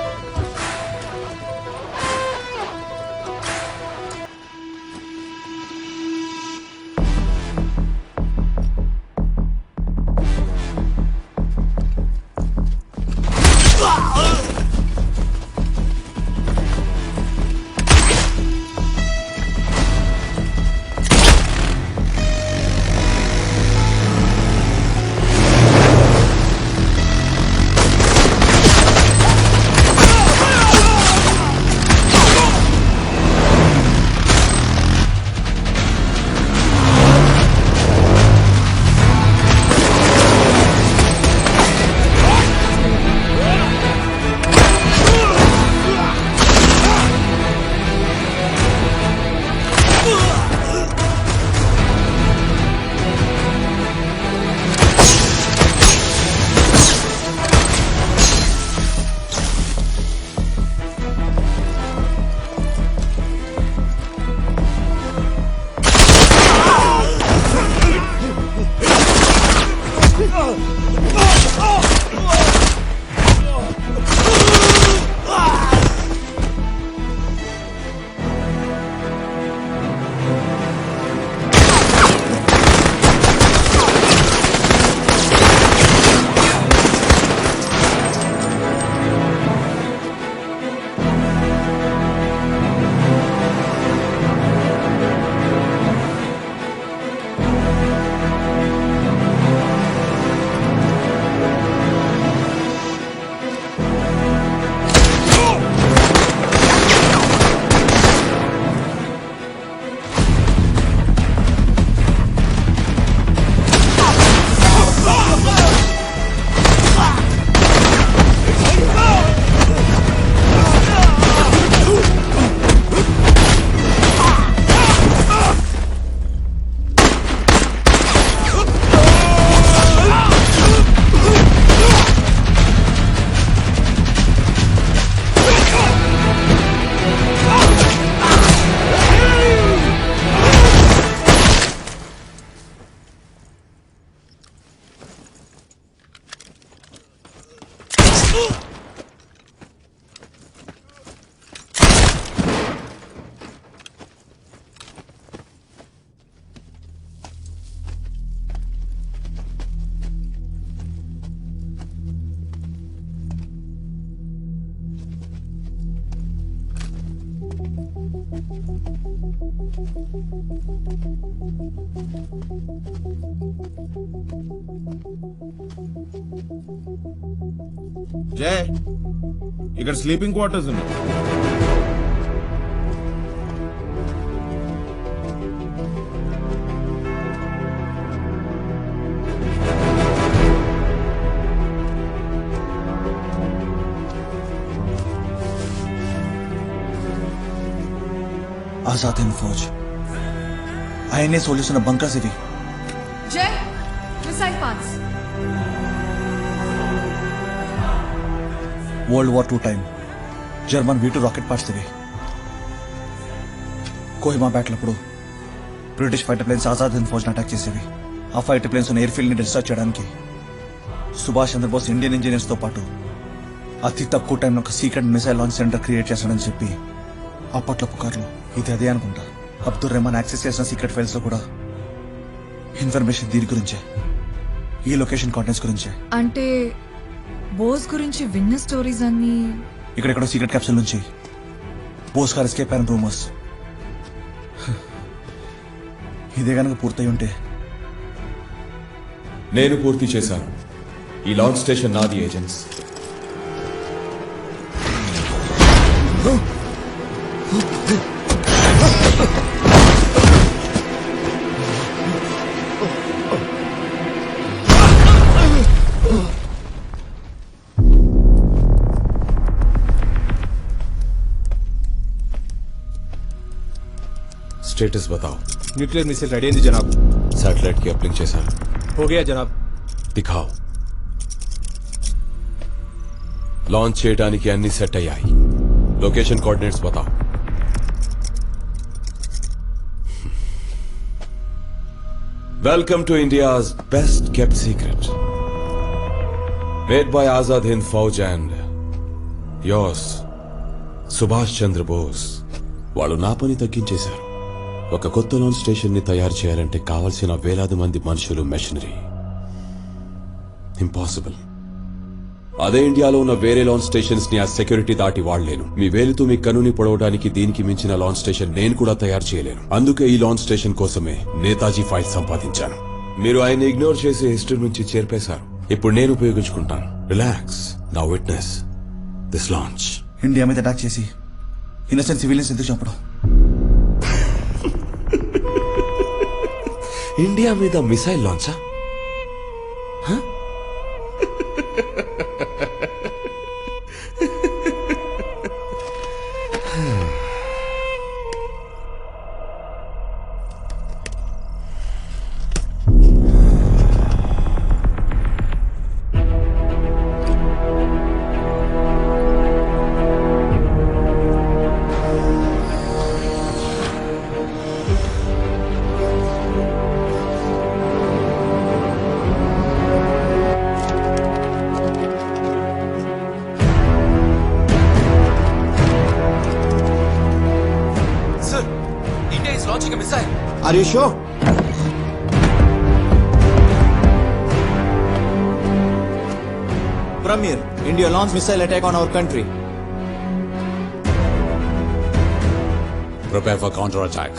జై ఇక్కడ స్లీపింగ్ క్వార్టర్స్ ఉన్నాయి. ఆజాద్ హింద్ ఫౌజ్ ఆయనే సోల్యూషన్ బంకర్స్ ఇవి. Jai missile pans. World war II time German V2 rocket parts ఇవి. కోహిమా బ్యాటిల్ అప్పుడు British fighter planes Azad Hind Fauj attack చేసేవి. ఆ ఫైటర్ ప్లేన్స్ ఎయిర్ ఫీల్డ్ ని డిస్ట్రాక్ట్ చేయడానికి సుభాష్ చంద్రబోస్ ఇండియన్ ఇంజనీర్స్ తో పాటు అతి తక్కువ టైంలో ఒక secret missile launch centre create చేస్తాడని చెప్పి అప్పట్లో పుకార్లు ఇది అదే అనుకుంటా. అబ్దుల్ రెహమాన్ యాక్సెస్ చేసిన సీక్రెట్ ఫైల్స్ లో కూడా ఇన్ఫర్మేషన్ దీని గురించే, ఈ లొకేషన్ కాంటెంట్స్ గురించే. అంటే బోస్ గురించి విన్న స్టోరీస్ అన్ని ఇక్కడెక్కడో సీక్రెట్ క్యాప్సూల్ నుంచి బోస్ గారు ఎస్కేప్ అయిన రూమర్స్. ఇదే కనుక పూర్తయి ఉంటే. నేను పూర్తి చేశాను. ఈ లాంచ్ స్టేషన్ నాది ఏజెంట్స్. स्टेटस बताओ. न्यूक्लियर मिसाइल रेडी है जनाब. सैटेलाइट की अपलिंक చేశాను. हो गया जनाब. दिखाओ. లాంచ్ చేయడానికి అన్ని సెట్ అయ్యాయి. లొకేషన్ కోఆర్డినేట్స్ बताओ. Welcome to India's best kept secret. Made by Azad Hind Fauj and yours, Subhash Chandrabose. వాళ్ళు నా పని తగ్గించేశారు. ఒక కొత్త లాంచ్ స్టేషన్ ని తయారు చేయాలంటే కావలసిన వేలాది మంది మనుషులు, మెషినరీ ఇంపాసిబుల్. అదే ఇండియాలో ఉన్న వేరే లాంచ్ స్టేషన్స్ ని ఆ సెక్యూరిటీ దాటి వాడలేను. మీ వేలుతో మీ కనుని పొడవడానికి దీనికి మించిన లాంచ్ స్టేషన్ నేను కూడా తయారు చేయలేను. అందుకే ఈ లాంచ్ స్టేషన్ కోసమే నేతాజీ ఫైల్ సంపాదించాను. మీరు ఆయన ఇగ్నోర్ చేసే హిస్టరీ నుంచి చేర్పేశారు. ఇప్పుడు నేను ఉపయోగించుకుంటాను. Relax. Now witness this launch. India మీద అటాక్ చేసి ఇన్నోసెంట్ సివిలియన్స్ ఎందుకు చంపడం? ఇండియా మీద missile లాంచా? Are you sure? Premier, India launched missile attack on our country. Prepare for counter-attack.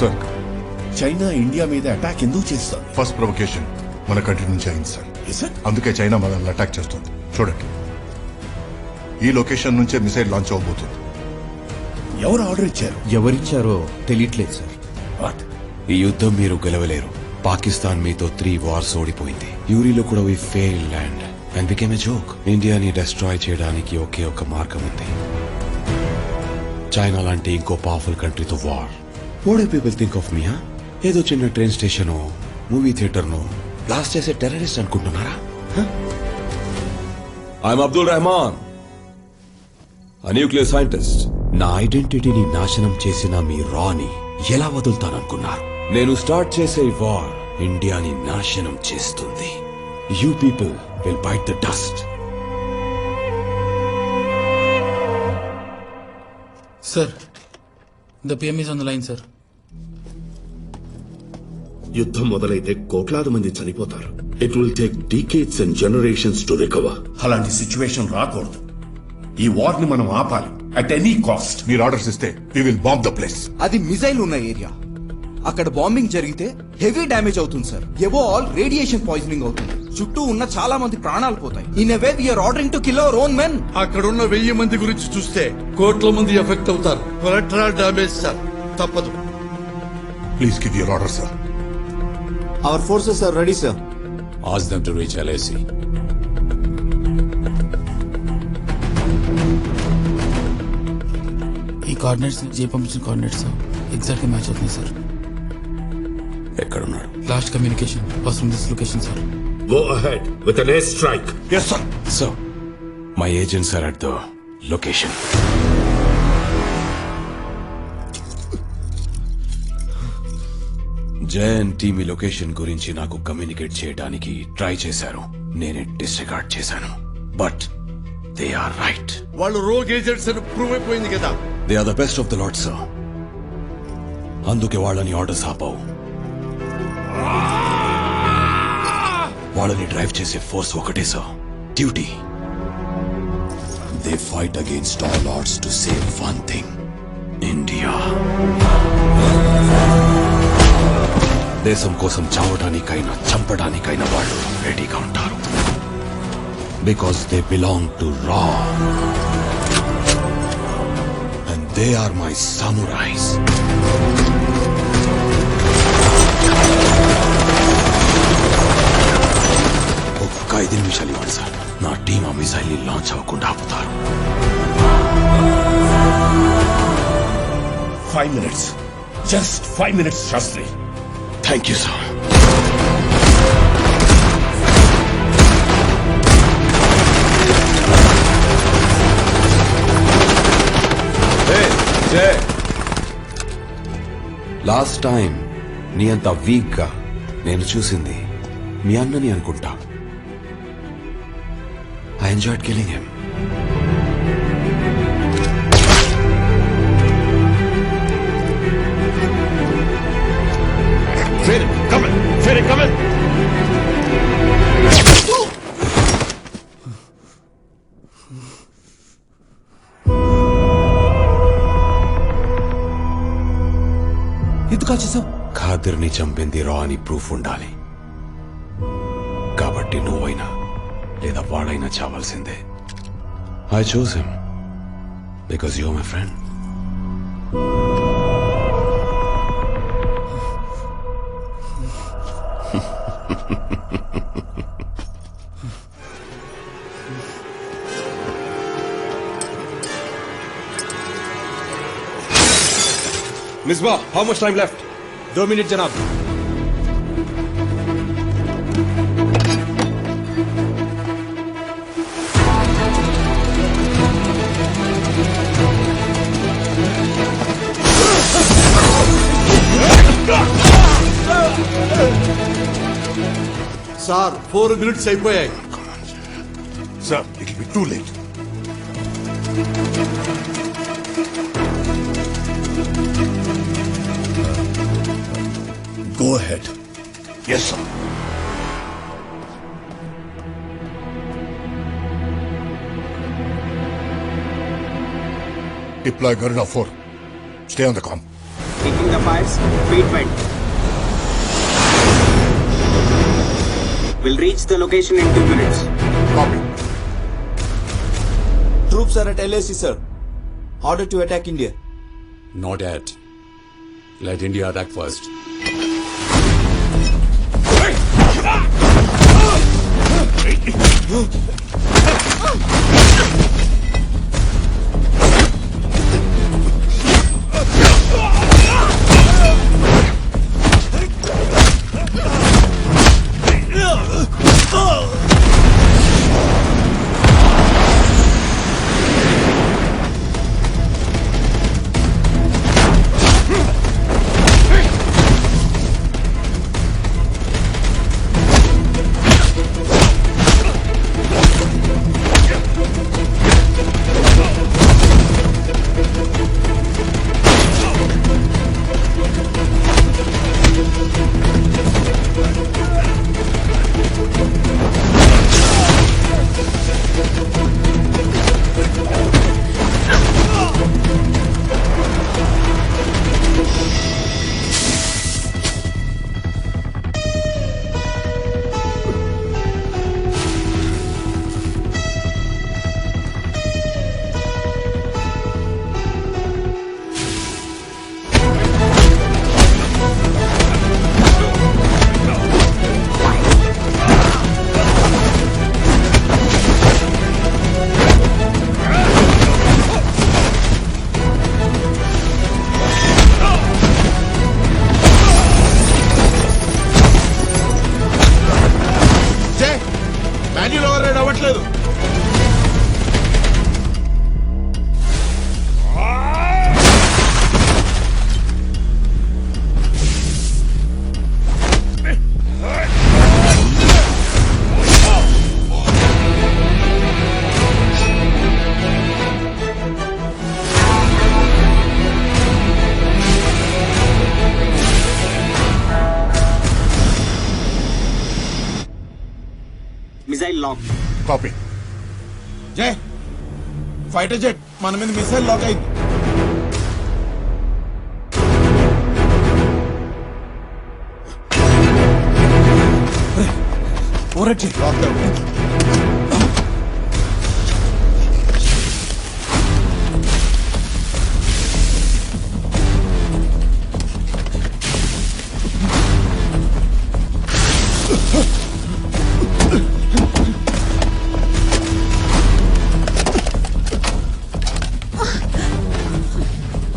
Sir, China India మీద అటాక్ ఎందుకు చేస్తారు? ఫస్ట్ ప్రొవకేషన్ మన country నుంచి అయింది సార్. అందుకే చైనా మనల్ని అటాక్ చేస్తుంది. చూడండి, ఈ లొకేషన్ నుంచే మిసైల్ లాంచ్ అవబోతుంది. ఎవరు ఆర్డర్ ఇచ్చారు? ఎవరిచ్చారో తెలియట్లేదు సార్. ఈ యుద్ధం మీరు గెలవలేరు. పాకిస్తాన్ మీతో 3 వార్స్ ఓడిపోయింది. యూరీలో కూడా we fail land and became a joke. ఇండియాని డెస్ట్రాయ్ చేయడానికి ఒకే ఒక మార్గం ఉంది. చైనా లాంటి ఇంకో పవర్ఫుల్ కంట్రీతో war. What people think of me? ఏదో చిన్న ట్రైన్ స్టేషన్, మూవీ థియేటర్ ను బ్లాస్ట్ చేసే టెర్రరిస్ట్ అనుకుంటున్నారా? I'm Abdul Rahman, nuclear scientist. నా ఐడెంటిటీని నాశనం చేసిన మీ రాని ఎలా వదులుతాననుకున్నారు? నేను స్టార్ట్ చేసే వార్ ఇండియాని నాశనం చేస్తుంది. You people will bite the dust. Sir, the PM is on the line sir. యుద్ధం మొదలైతే కోట్లాది మంది చనిపోతారు. It will take decades and generations to recover. అలాంటి సిచ్యువేషన్ రాకూడదు. ఈ వార్ ని మనం ఆపాలి అట్ ఎనీ కాస్ట్. మీరు ఆర్డర్స్ ఇస్తే we will bomb the place. అది మిజైల్ ఉన్న ఏరియా. అక్కడ బాంబింగ్ జరిగితే హెవీ డ్యామేజ్ అవుతుంది సార్. ఎవో ఆల్ రేడియేషన్ పాయిజనింగ్ అవుతుంది. చుట్టూ ఉన్న చాలా మంది ప్రాణాలు పోతాయి. In a way we are ordering to kill our own men. అక్కడున్న 1000 మంది గురించి చూస్తే కోట్ల మంది ఎఫెక్ట్ అవుతారు. కొలెటరల్ డ్యామేజ్ సార్, తప్పదు. Please give your order sir. Our forces are ready sir. Ask them to reach LAC. ఈ కోఆర్డినేట్స్ జే పంపించిన కోఆర్డినేట్స్ ఎగ్జాక్ట్ మ్యాచ్ అవుతుంది సార్. ఎక్కడున్నాడు? Last communication was from this location sir. Go ahead with an air strike. Yes sir. So, my agents are at the location. జయన్ team ఈ location గురించి నాకు communicate చేయడానికి try చేశారు. నేనే డిస్రిగార్డ్ చేశాను. But they are right. వాళ్ళు rogue agents అని ప్రూవ్ అయిపోయింది కదా. They are the best of the lot sir. అందుకే వాళ్ళని ఆర్డర్స్ ఆపావు. వాళ్ళని డ్రైవ్ చేసే ఫోర్స్ ఒకటే sir, duty. They fight against all odds to save one thing, India. దేశం కోసం చావడానికైనా చంపడానికైనా వాళ్ళు రెడీగా ఉంటారు. బికాస్ దే బిలాంగ్ టు రా and they are my samurais. ఒక్క 5 నిమిషాలు ఇవ్వండి సార్. నా టీం ఆ మిసైల్ ని లాంచ్ అవ్వకుండా ఆపుతారు. 5 minutes. Just 5 minutes, Shastri. Thank you, sir. Hey, Jay. Last time నీ అంత వీక్ గా నేను చూసింది మీ అన్నని అనుకుంటా. I enjoyed killing him. Fede, come in. Fede, come in. ఎందుకు చేసావు? ఖాదర్ని చంపింది రా అని ప్రూఫ్ ఉండాలి. కాబట్టి నువ్వైనా లేదా వాడైనా చావాల్సిందే. I choose him because you are my friend. Misbah, how much time left? 2 minutes, Janab. Sir 4 minutes అయిపోయాయి. Sir, it will be too late. Go ahead. Yes, sir. Deploy Garuda 4. Stay on the comm. Taking the fires, feed went. We'll reach the location in 2 minutes. Copy. Troops are at LAC, sir. Order to attack India. Not yet. Let India attack first. Copy. Jai fighter jet మన మీద missile lock అయింది. ఓరచ్చి lock out.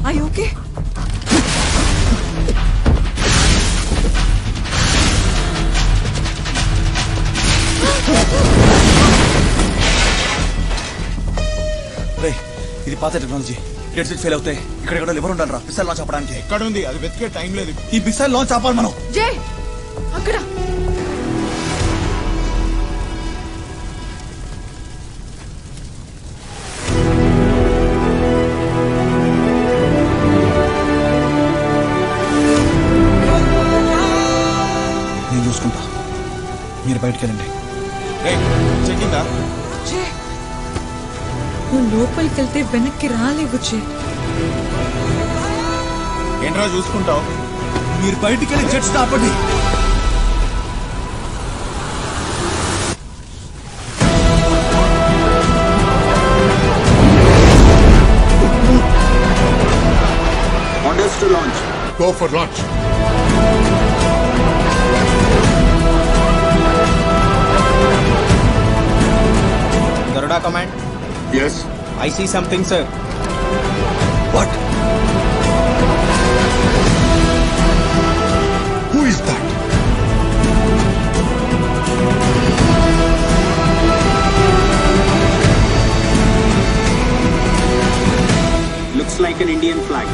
Are you okay? రే ఇది పాత technology. Dead set fail అవుతాయి. ఇక్కడ liver ఉండాలి రా మిసైల్ లాంచ్ ఆపడానికి. ఎక్కడ ఉంది అది? వెతికే టైం లేదు. ఈ మిసైల్ లాంచ్ ఆపాలి మనం. జై అక్కడ నేను చూసుకుంటా, మీరు బయటికి వెళ్ళండి. చెక్కిందా? జై నువ్వు లోపలికి వెళ్తే వెనక్కి రాలేవు జై. ఏంట్రా చూసుకుంటావు? మీరు బయటికి వెళ్ళి జెట్స్ ఆపండి. Orders to launch. Go for launch. Garuda command. Yes. I see something, sir. What? Who is that? Looks like an Indian flag.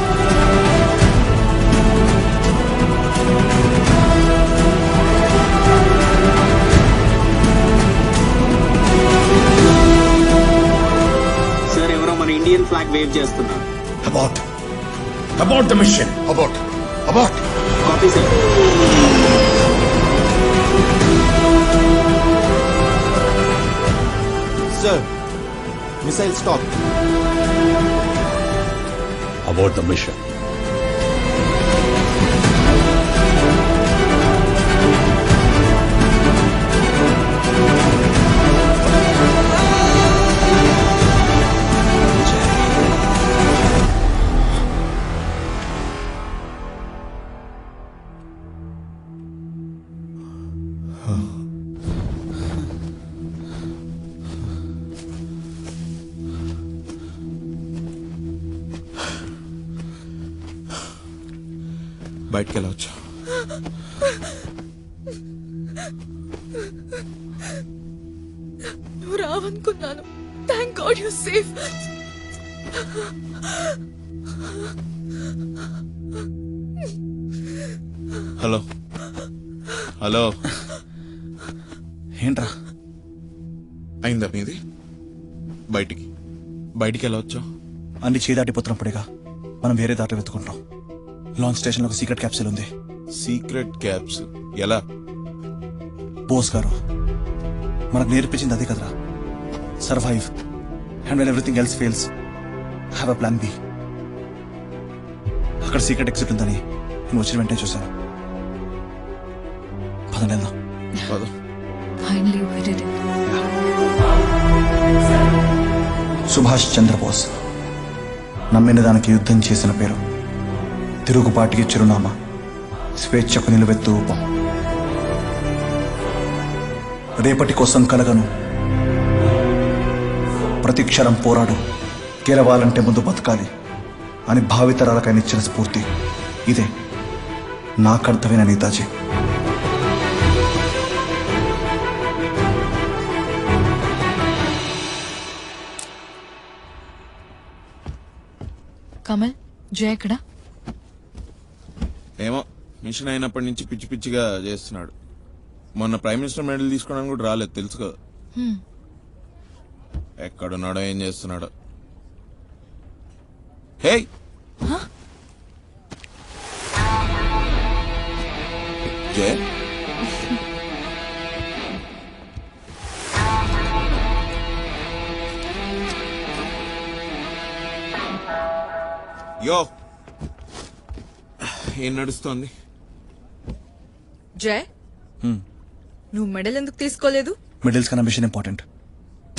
Sir ఎవరో మన ఇండియన్ ఫ్లాగ్ వేవ్ చేస్తున్నారు. Abort the mission. Abort. Copy sir. Sir, missile stop. Abort the mission. బయటికి వెళ్ళవచ్చు. నువ్వు రావనుకున్నాను. Thank god you safe. Hello hello ఏంట్రా అయిందా మీది? బయటికి వెళ్ళవచ్చు. అన్ని చేదాటిపోతున్నప్పుడేగా మనం వేరే దాట వెతుకుంటాం. లాంచ్ స్టేషన్ లో ఒక సీక్రెట్ క్యాప్సూల్ ఉంది. సీక్రెట్ క్యాప్స్ ఎలా? బోస్ గారు మనకు నేర్పించింది అదే కదరా, survive and when everything else fails have a plan B. అక్కడ సీక్రెట్ ఎగ్జిట్ ఉందని నేను వచ్చిన వెంటనే చూశాను. పదండి వెళ్దాం. Finally we did it. Subhash Chandrabose నమ్మిన దానికి యుద్ధం చేసిన పేరు, తిరుగుబాటుకి చిరునామా, స్వేచ్ఛకు నిలువెత్తు రూపం. రేపటి కోసం కలగను, ప్రతి క్షణం పోరాడు, గెలవాలంటే ముందు బతకాలి అని భావితరాలకైనా ఇచ్చిన స్ఫూర్తి ఇదే. నాకర్థమైన నేతాజీ. కమల్, జయ ఎక్కడ? ఏమో మిషన్ అయినప్పటి నుంచి పిచ్చి పిచ్చిగా చేస్తున్నాడు. మొన్న ప్రైమ్ మినిస్టర్ మెడల్ తీసుకోవడానికి కూడా రాలేదు తెలుసు కదా. ఎక్కడున్నాడో ఏం చేస్తున్నాడో. హే జయ యో ఏం నడుస్తోంది? జయ్ నువ్వు మెడల్ ఎందుకు తీసుకోలేదు? మిడిల్స్ కన్నా మిషన్ ఇంపార్టెంట్.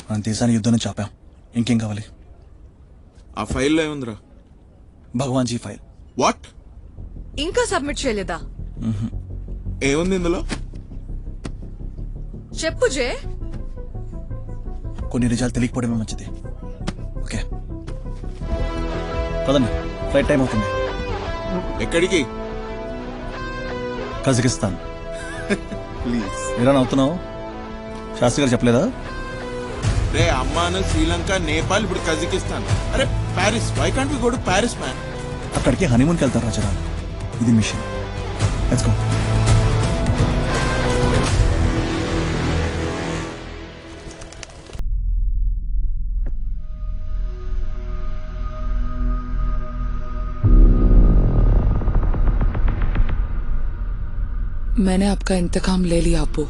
మన దేశాన్ని యుద్ధం నుంచి ఆపాం. ఇంకేం కావాలి? ఆ ఫైల్లో ఏముందిరా? భగవాన్ జీ ఫైల్. వాట్? ఇంకా సబ్మిట్ చేయలేదా? ఏముంది ఇందులో? చెప్పు జయ్. కొన్ని నిజాలు తెలియకపోవడమే మంచిది. ఓకే పదండి, ఫ్లైట్ టైం అవుతుంది. ఎక్కడికి? కజకిస్తాన్. ప్లీజ్. ఎలా నవ్వుతున్నావు? శాస్త్రి గారు చెప్పలేదా? రే అమ్మాను శ్రీలంక, నేపాల్, ఇప్పుడు కజకిస్తాన్. అరే Paris. Why can't we go to Paris man? అక్కడికి హనీమూన్కి వెళ్తారు రాజరా. ఇది మిషన్. Let's go. मैंने आपका इंतकाम ले लिया अब्बू.